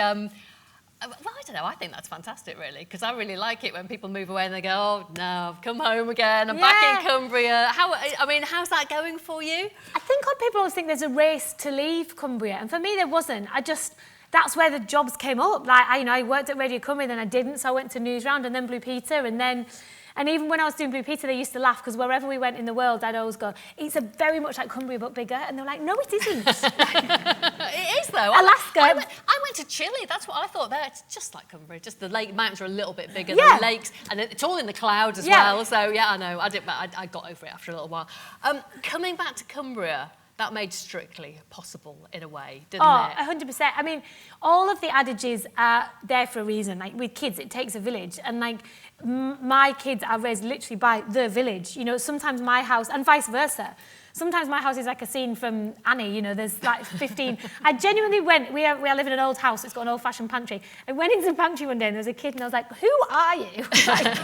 Well, I don't know. I think that's fantastic, really, because I really like it when people move away and they go, "Oh no, I've come home again. I'm back in Cumbria." How's that going for you? I think people always think there's a race to leave Cumbria, and for me there wasn't. That's where the jobs came up. Like, I worked at Radio Cumbria, then I didn't, so I went to Newsround and then Blue Peter, and even when I was doing Blue Peter, they used to laugh because wherever we went in the world, I'd always go, "It's a very much like Cumbria but bigger," and they're like, "No, it isn't." It is though. Alaska. I went to Chile. That's what I thought. There, it's just like Cumbria. Just the mountains are a little bit bigger than the lakes, and it's all in the clouds as well. So yeah, I know. I got over it after a little while. Coming back to Cumbria. That made Strictly possible in a way, didn't it? 100%. I mean, all of the adages are there for a reason. Like, with kids, it takes a village. And, like, my kids are raised literally by the village. You know, sometimes my house, and vice versa. Sometimes my house is like a scene from Annie, you know, there's like 15. I genuinely went, we live in an old house, it's got an old-fashioned pantry. I went into the pantry one day and there was a kid and I was like, "Who are you?" Like,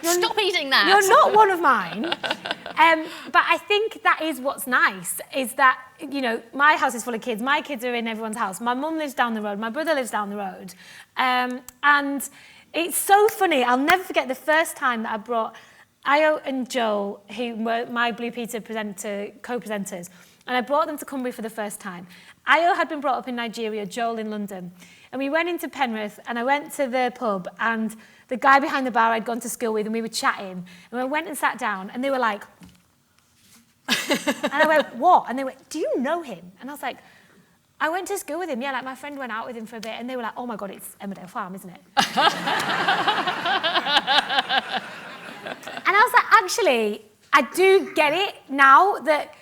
Stop eating that. You're not one of mine. But I think that is what's nice, is that, you know, my house is full of kids. My kids are in everyone's house. My mum lives down the road. My brother lives down the road. And it's so funny. I'll never forget the first time that I brought Io and Joel, who were my Blue Peter co-presenters, and I brought them to Cumbria for the first time. Io had been brought up in Nigeria, Joel in London. And we went into Penrith, and I went to the pub, and the guy behind the bar I'd gone to school with, and we were chatting. And I went and sat down, and they were like... and I went, "What?" And they went, "Do you know him?" And I was like, "I went to school with him, yeah, like my friend went out with him for a bit." And they were like, "Oh my God, it's Emmerdale Farm, isn't it?" And I was like, actually, I do get it now that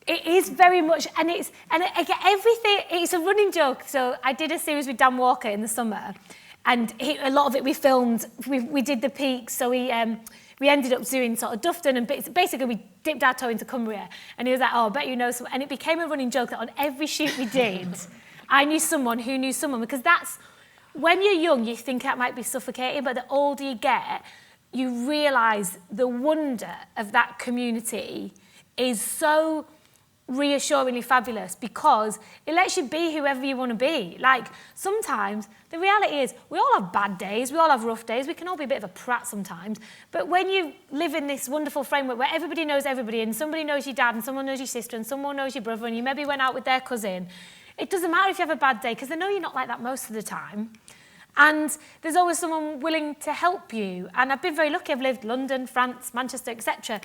it is very much, and I get everything, it's a running joke. So I did a series with Dan Walker in the summer, and a lot of it we filmed, we did the peaks, so we ended up doing sort of Dufton, and basically we dipped our toe into Cumbria, and he was like, "Oh, I bet you know some," and it became a running joke that on every shoot we did, I knew someone who knew someone, because that's, when you're young, you think that might be suffocating, but the older you get, you realise the wonder of that community is so reassuringly fabulous, because it lets you be whoever you want to be. Like, sometimes the reality is we all have bad days, we all have rough days, we can all be a bit of a prat sometimes, but when you live in this wonderful framework where everybody knows everybody, and somebody knows your dad, and someone knows your sister, and someone knows your brother, and you maybe went out with their cousin, it doesn't matter if you have a bad day, because they know you're not like that most of the time. And there's always someone willing to help you. And I've been very lucky. I've lived London, France, Manchester, etc.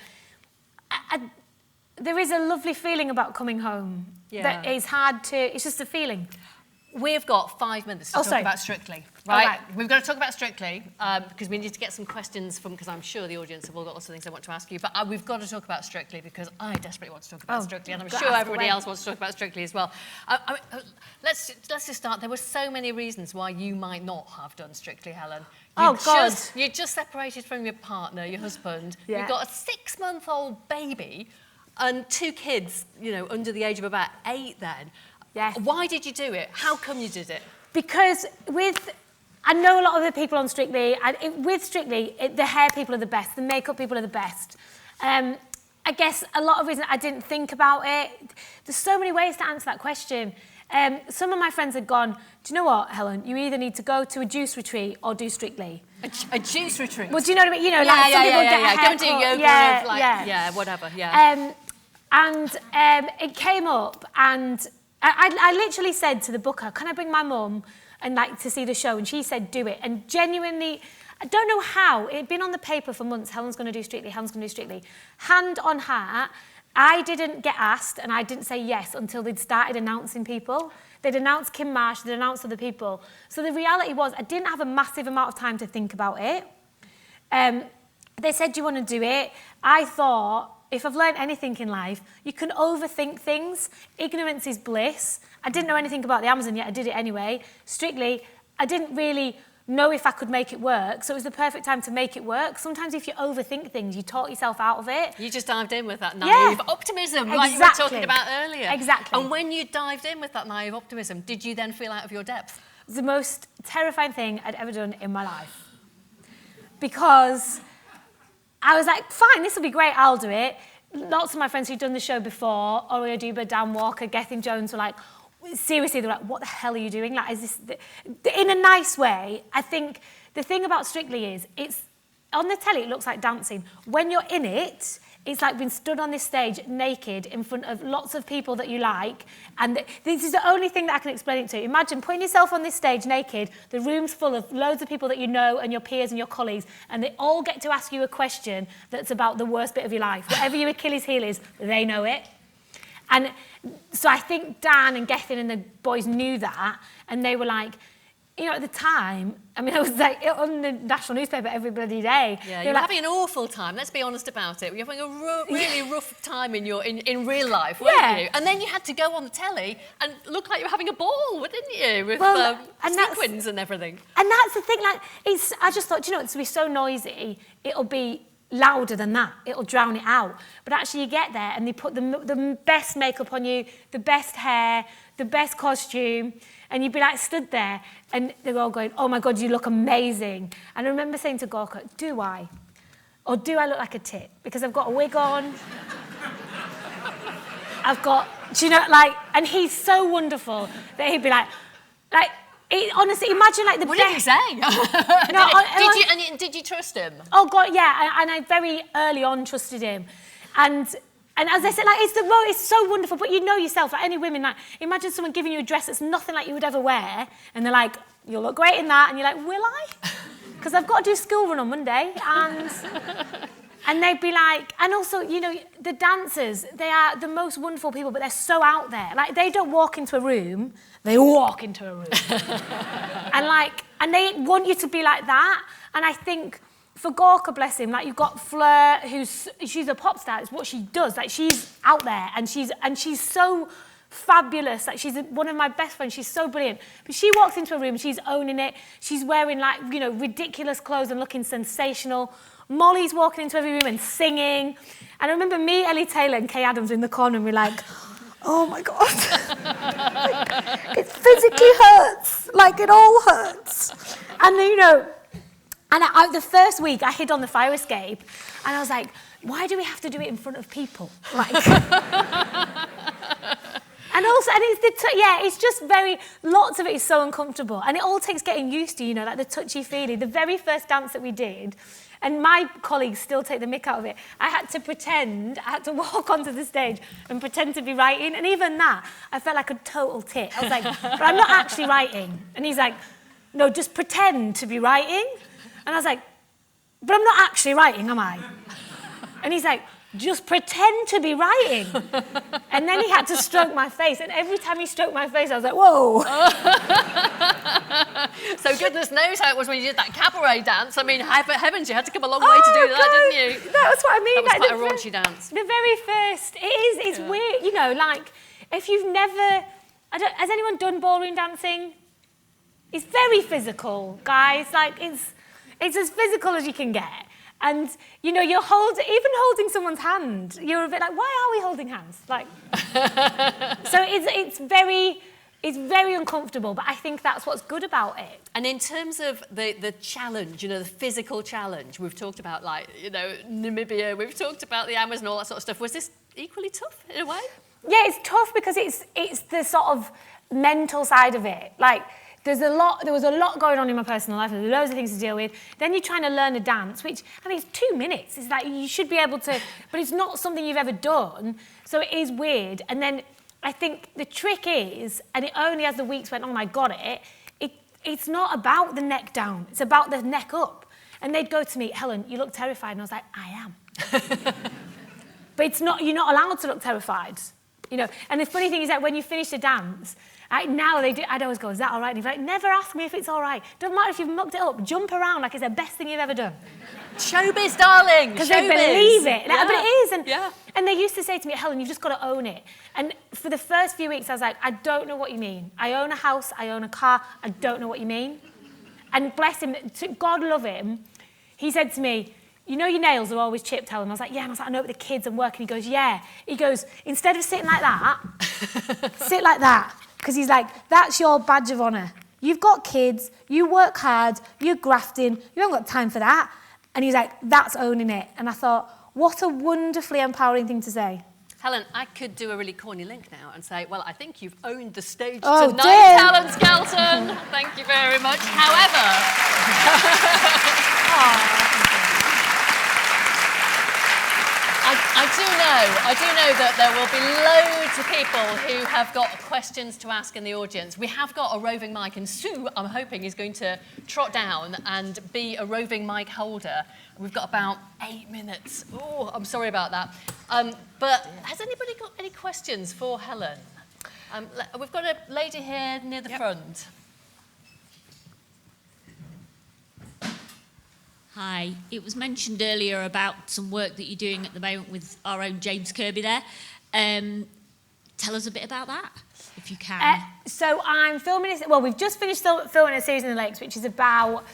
There is a lovely feeling about coming home that is hard to... It's just a feeling. We've got 5 minutes to talk about Strictly, right? We've got to talk about Strictly because we need to get some questions from, because I'm sure the audience have all got lots of things they want to ask you, but we've got to talk about Strictly because I desperately want to talk about Strictly, and I'm sure everybody else wants to talk about Strictly as well. Let's just start. There were so many reasons why you might not have done Strictly, Helen. You just separated from your partner, your husband. You've got a 6-month-old baby and 2 kids, you know, under the age of about 8 then. Yes. Why did you do it? How come you did it? Because I know a lot of the people on Strictly, with Strictly, the hair people are the best, the makeup people are the best. I guess a lot of reasons I didn't think about it. There's so many ways to answer that question. Some of my friends had gone, "Do you know what, Helen? You either need to go to a juice retreat or do Strictly." A juice retreat? Well, do you know what I mean? You know, like some people get a haircut. Go and do yoga, whatever, And it came up, and I literally said to the booker, "Can I bring my mum and like to see the show?" And she said, "Do it." And genuinely, I don't know how, it'd been on the paper for months, Helen's going to do Strictly, Helen's going to do Strictly. Hand on heart, I didn't get asked and I didn't say yes until they'd started announcing people. They'd announced Kim Marsh, they'd announced other people. So the reality was I didn't have a massive amount of time to think about it. They said, "Do you want to do it?" I thought, if I've learned anything in life, you can overthink things. Ignorance is bliss. I didn't know anything about the Amazon yet, I did it anyway. Strictly, I didn't really know if I could make it work, so it was the perfect time to make it work. Sometimes if you overthink things, you talk yourself out of it. You just dived in with that naive optimism, like you were talking about earlier. Exactly. And when you dived in with that naive optimism, did you then feel out of your depth? It was the most terrifying thing I'd ever done in my life. Because I was like, fine, this will be great, I'll do it. Lots of my friends who'd done the show before, Oria Duba, Dan Walker, Gethin Jones, were like, seriously, they're like, what the hell are you doing? Like, is this... In a nice way, I think the thing about Strictly is, it's on the telly, it looks like dancing. When you're in it, it's like being stood on this stage naked in front of lots of people that you like. And this is the only thing that I can explain it to. Imagine putting yourself on this stage naked, the room's full of loads of people that you know and your peers and your colleagues, and they all get to ask you a question that's about the worst bit of your life. Whatever your Achilles heel is, they know it. And so I think Dan and Gethin and the boys knew that, and they were like, you know, at the time, I mean, I was like on the national newspaper every bloody day. Yeah, you're like, having an awful time. Let's be honest about it. You're having a really rough time in real life, weren't you? And then you had to go on the telly and look like you were having a ball, didn't you? With sequins and everything. And that's the thing. Like, I just thought, you know, it's going to be so noisy. It'll be louder than that. It'll drown it out. But actually, you get there and they put the best makeup on you, the best hair, the best costume. And you'd be like stood there and they're all going, oh my God, you look amazing. And I remember saying to Gorka, do I? Or do I look like a tit? Because I've got a wig on. I've got, do you know, like, and he's so wonderful that he'd be like, honestly, imagine like the what best. What did he say? Did you trust him? Oh God, yeah, and I very early on trusted him. And as I said, like, it's so wonderful, but you know yourself, like any women, like, imagine someone giving you a dress that's nothing like you would ever wear, and they're like, you'll look great in that, and you're like, will I? Because I've got to do school run on Monday, and they'd be like, and also, you know, the dancers, they are the most wonderful people, but they're so out there. Like, they don't walk into a room, they walk into a room. and they want you to be like that, and I think, for Gorka, bless him, like you've got Fleur, she's a pop star. It's what she does. Like she's out there, and she's so fabulous. Like she's one of my best friends. She's so brilliant. But she walks into a room, she's owning it. She's wearing like ridiculous clothes and looking sensational. Molly's walking into every room and singing. And I remember me, Ellie Taylor, and Kay Adams in the corner, and we're like, oh my God, like, it physically hurts. Like it all hurts. And you know. And the first week, I hid on the fire escape, and I was like, why do we have to do it in front of people? Like, and also, and it's just lots of it is so uncomfortable, and it all takes getting used to, you know, like the touchy-feely. The very first dance that we did, and my colleagues still take the mick out of it, I had to walk onto the stage and pretend to be writing, and even that, I felt like a total tit. I was like, but I'm not actually writing. And he's like, no, just pretend to be writing. And I was like, but I'm not actually writing, am I? And he's like, just pretend to be writing. And then he had to stroke my face. And every time he stroked my face, I was like, whoa. So goodness knows how it was when you did that cabaret dance. I mean, heavens, you had to come a long way to do that, didn't you? That's what I mean. That was quite a raunchy dance. The very first, it's weird, you know, like, if you've never, has anyone done ballroom dancing? It's very physical, guys. Like, it's as physical as you can get. And, you know, even holding someone's hand, you're a bit like, why are we holding hands? Like, so it's very uncomfortable, but I think that's what's good about it. And in terms of the challenge, you know, the physical challenge, we've talked about, like, you know, Namibia, we've talked about the Amazon and all that sort of stuff. Was this equally tough in a way? Yeah, it's tough because it's the sort of mental side of it. Like, there was a lot going on in my personal life. There were loads of things to deal with. Then you're trying to learn a dance, which, I mean, it's 2 minutes. It's like, you should be able to, but it's not something you've ever done. So it is weird. And then I think the trick is, and it only as the weeks went on, I got it, it's not about the neck down. It's about the neck up. And they'd go to me, Helen, you look terrified. And I was like, I am. But it's not, you're not allowed to look terrified. You know, and the funny thing is that when you finish the dance, I'd always go, is that all right? And he'd be like, never ask me if it's all right. Doesn't matter if you've mucked it up. Jump around like it's the best thing you've ever done. Showbiz, darling. Because they believe it. Yeah. But it is. And they used to say to me, Helen, you've just got to own it. And for the first few weeks, I was like, I don't know what you mean. I own a house. I own a car. I don't know what you mean. And bless him, God love him, he said to me, you know your nails are always chipped, Helen. I was like, yeah. And I was like, I know, with the kids and work. And he goes, yeah. He goes, instead of sitting like that, sit like that. Because he's like, that's your badge of honour. You've got kids, you work hard, you're grafting, you haven't got time for that. And he's like, that's owning it. And I thought, what a wonderfully empowering thing to say. Helen, I could do a really corny link now and say, well, I think you've owned the stage Oh, tonight, dear. Helen Skelton. Thank you very much. However, I do know that there will be loads of people who have got questions to ask in the audience. We have got a roving mic, and Sue, I'm hoping, is going to trot down and be a roving mic holder. We've got about 8 minutes. Oh, I'm sorry about that. But has anybody got any questions for Helen? We've got a lady here near the front. Hi. It was mentioned earlier about some work that you're doing at the moment with our own James Kirby there. Tell us a bit about that, if you can. So I'm filming this, well, we've just finished filming a series in the Lakes, which is about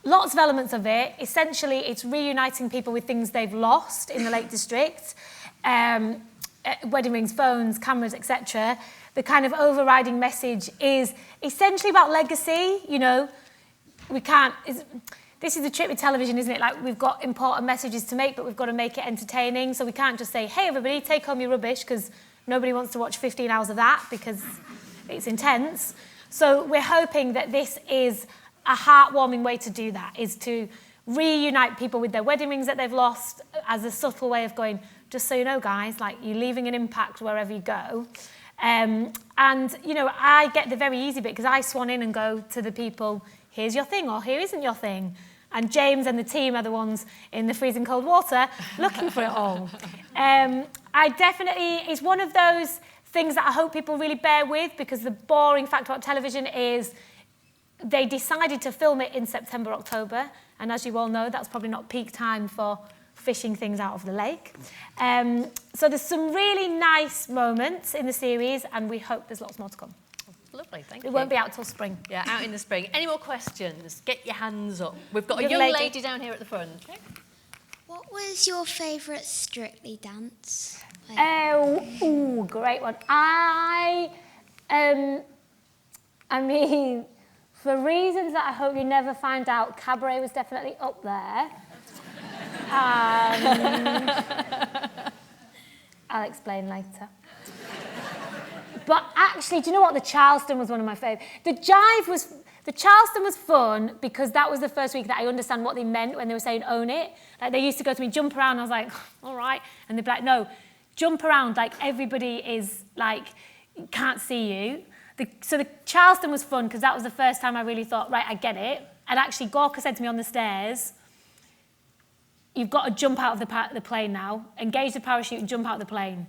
lots of elements of it. Essentially, it's reuniting people with things they've lost in the Lake District. Wedding rings, phones, cameras, etc. The kind of overriding message is essentially about legacy. You know, we can't... This is the trick with television, isn't it? Like, we've got important messages to make, but we've got to make it entertaining. So we can't just say, hey, everybody, take home your rubbish, because nobody wants to watch 15 hours of that, because it's intense. So we're hoping that this is a heartwarming way to do that, is to reunite people with their wedding rings that they've lost as a subtle way of going, just so you know, guys, like, you're leaving an impact wherever you go. And, you know, I get the very easy bit, because I swan in and go to the people, here's your thing, or here isn't your thing. And James and the team are the ones in the freezing cold water looking for it all. It's one of those things that I hope people really bear with, because the boring fact about television is they decided to film it in September, October. And as you all know, that's probably not peak time for fishing things out of the lake. So there's some really nice moments in the series, and we hope there's lots more to come. Lovely, thank you. It won't be out till spring. Yeah, out in the spring. Any more questions? Get your hands up. We've got a young lady down here at the front. Okay. What was your favourite Strictly dance? Great one. I mean, for reasons that I hope you never find out, cabaret was definitely up there. I'll explain later. But actually, do you know what? The Charleston was one of my favourites. The Charleston was fun because that was the first week that I understand what they meant when they were saying own it. Like, they used to go to me, jump around, and I was like, all right. And they'd be like, no, jump around, like everybody is like, can't see you. So the Charleston was fun because that was the first time I really thought, right, I get it. And actually, Gorka said to me on the stairs, you've got to jump out of the plane now, engage the parachute and jump out of the plane.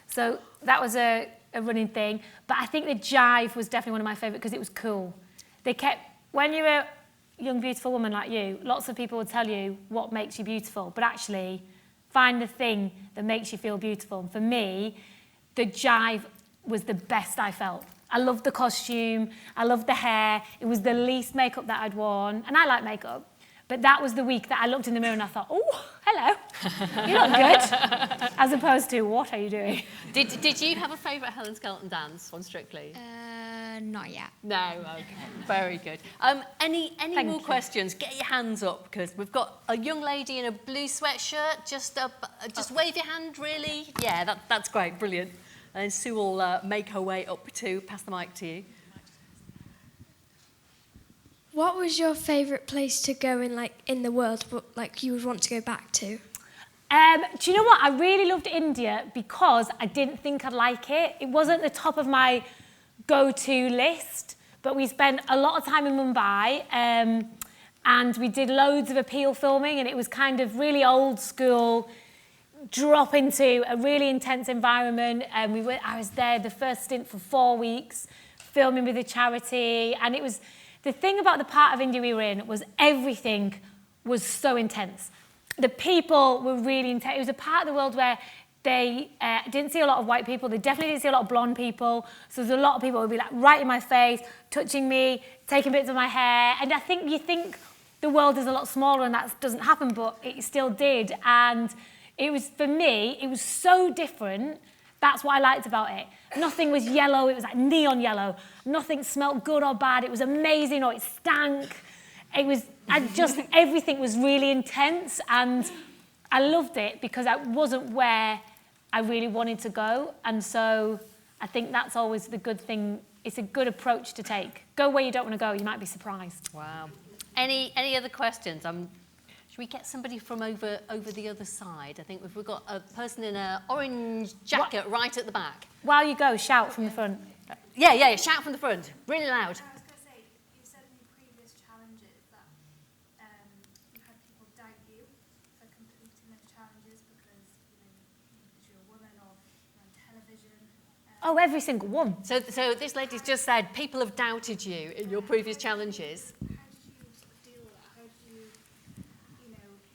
So that was a running thing. But I think the jive was definitely one of my favourite because it was cool. When you're a young, beautiful woman like you, lots of people will tell you what makes you beautiful, but actually find the thing that makes you feel beautiful. And for me, the jive was the best I felt. I loved the costume, I loved the hair, it was the least makeup that I'd worn, and I like makeup. But that was the week that I looked in the mirror and I thought, oh, hello, you look good. As opposed to, what are you doing? Did you have a favourite Helen Skelton dance on Strictly? Not yet. No, okay, very good. Any more questions? Get your hands up, because we've got a young lady in a blue sweatshirt. Just wave your hand, really. Yeah, that's great, brilliant. And Sue will make her way up to pass the mic to you. What was your favourite place to go in the world, but you would want to go back to? Do you know what? I really loved India because I didn't think I'd like it. It wasn't the top of my go-to list, but we spent a lot of time in Mumbai and we did loads of appeal filming, and it was kind of really old school, drop into a really intense environment. And I was there the first stint for 4 weeks, filming with a charity, and it was... The thing about the part of India we were in was everything was so intense. The people were really intense. It was a part of the world where they didn't see a lot of white people. They definitely didn't see a lot of blonde people. So there's a lot of people who would be like right in my face, touching me, taking bits of my hair. And I think you think the world is a lot smaller and that doesn't happen, but it still did. And it was, for me, it was so different. That's what I liked about it. Nothing was yellow, it was like neon yellow. Nothing smelled good or bad, it was amazing, or it stank. Everything was really intense, and I loved it because I wasn't where I really wanted to go. And so I think that's always the good thing. It's a good approach to take. Go where you don't want to go. You might be surprised. Wow. Any other questions? Should we get somebody from over the other side? I think we've got a person in an orange jacket right at the back. While you go, shout from the front. Yeah, shout from the front, really loud. I was going to say, you've said in your previous challenges that you've had people doubt you for completing those challenges because you're a woman or you're on television. Oh, every single one. So this lady's just said people have doubted you in your previous challenges. How did you sort of deal with that? How did you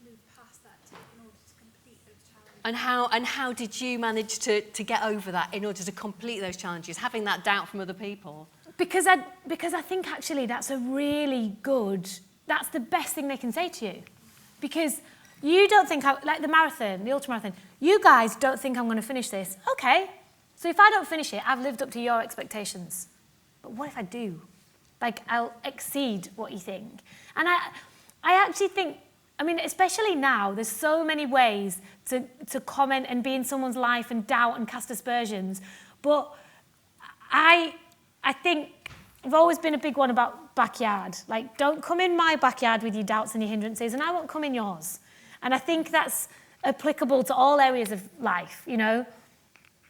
move past that in order to complete those challenges? And how did you manage to get over that in order to complete those challenges, having that doubt from other people? Because I think actually that's a really good, that's the best thing they can say to you. Because you don't think, like the marathon, the ultramarathon, you guys don't think I'm going to finish this. Okay, so if I don't finish it, I've lived up to your expectations. But what if I do? Like, I'll exceed what you think. And I actually think, I mean, especially now, there's so many ways to comment and be in someone's life and doubt and cast aspersions. But I think I've always been a big one about backyard. Like, don't come in my backyard with your doubts and your hindrances, and I won't come in yours. And I think that's applicable to all areas of life,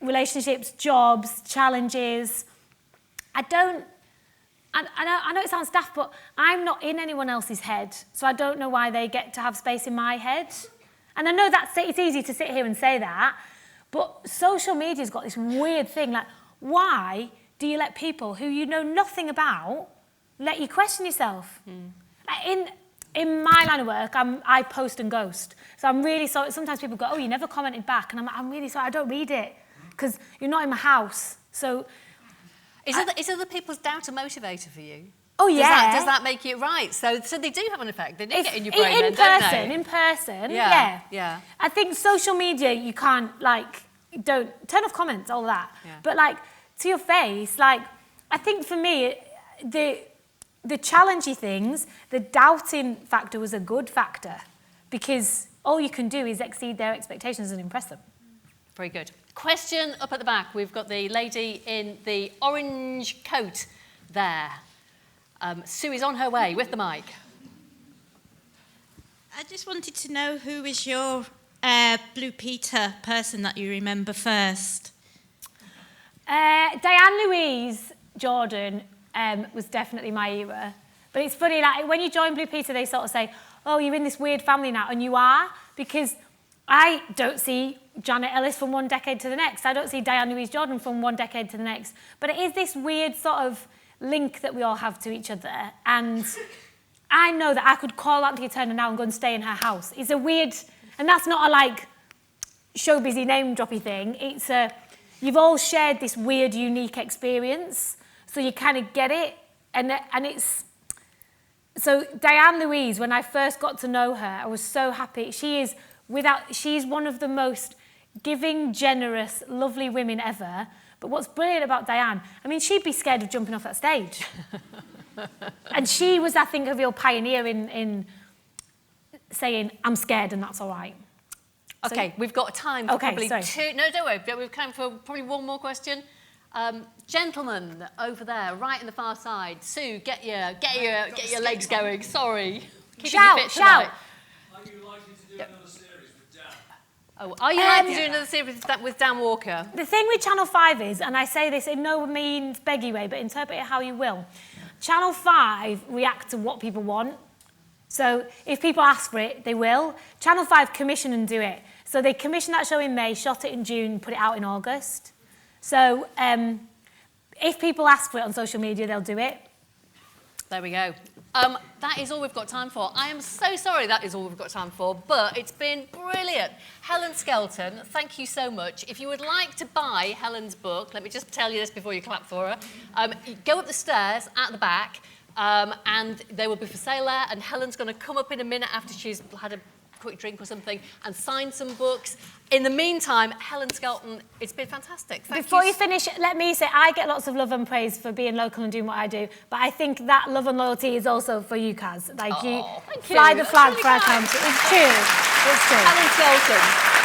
relationships, jobs, challenges. I know it sounds daft, but I'm not in anyone else's head, so I don't know why they get to have space in my head. And I know it's easy to sit here and say that, but social media's got this weird thing, like, why do you let people who you know nothing about let you question yourself? Like in my line of work, I post and ghost. So I'm really sorry. Sometimes people go, oh, you never commented back. And I'm really sorry, I don't read it, because you're not in my house. So Is other people's doubt a motivator for you? Oh, yeah. Does that make it right? So they do have an effect. They do get in your brain then, don't they? In person, yeah. I think social media, you can't, don't turn off comments, all that. Yeah. But, to your face, I think for me, the challenging things, the doubting factor was a good factor, because all you can do is exceed their expectations and impress them. Very good. Question up at the back. We've got the lady in the orange coat there. Sue is on her way with the mic. I just wanted to know who is your Blue Peter person that you remember first? Diane Louise Jordan was definitely my era. But it's funny, when you join Blue Peter, they sort of say, oh, you're in this weird family now, and you are, because I don't see Janet Ellis from one decade to the next. I don't see Diane Louise Jordan from one decade to the next. But it is this weird sort of link that we all have to each other. And I know that I could call Auntie Turner now and go and stay in her house. It's a weird, and that's not a showbizy name droppy thing. It's you've all shared this weird, unique experience. So you kind of get it. And it's, so Diane Louise, when I first got to know her, I was so happy. She's one of the most giving, generous, lovely women ever. But what's brilliant about Diane, I mean, she'd be scared of jumping off that stage. And she was, I think, a real pioneer in saying, I'm scared and that's all right. Okay, we've got time for probably sorry. two. No, don't worry. We've time for probably one more question. Gentleman over there, right in the far side. Sue, get your legs going. Sorry. Keeping you fit tonight. Are you likely to do another series with Dan? Oh, are you likely to do another series with Dan Walker? The thing with Channel 5 is, and I say this in no means beggy way, but interpret it how you will. Channel 5 react to what people want. So if people ask for it, they will. Channel 5 commission and do it. So they commissioned that show in May, shot it in June, put it out in August. So if people ask for it on social media, they'll do it. There we go. That is all we've got time for. I am so sorry that is all we've got time for, but it's been brilliant. Helen Skelton, thank you so much. If you would like to buy Helen's book, let me just tell you this before you clap for her. Go up the stairs at the back, and they will be for sale there, and Helen's going to come up in a minute after she's had a quick drink or something and sign some books. In the meantime, Helen Skelton, it's been fantastic. Before you finish, let me say I get lots of love and praise for being local and doing what I do, but I think that love and loyalty is also for you, Kaz. You fly the flag for our country. It's true. It's true. Helen Skelton.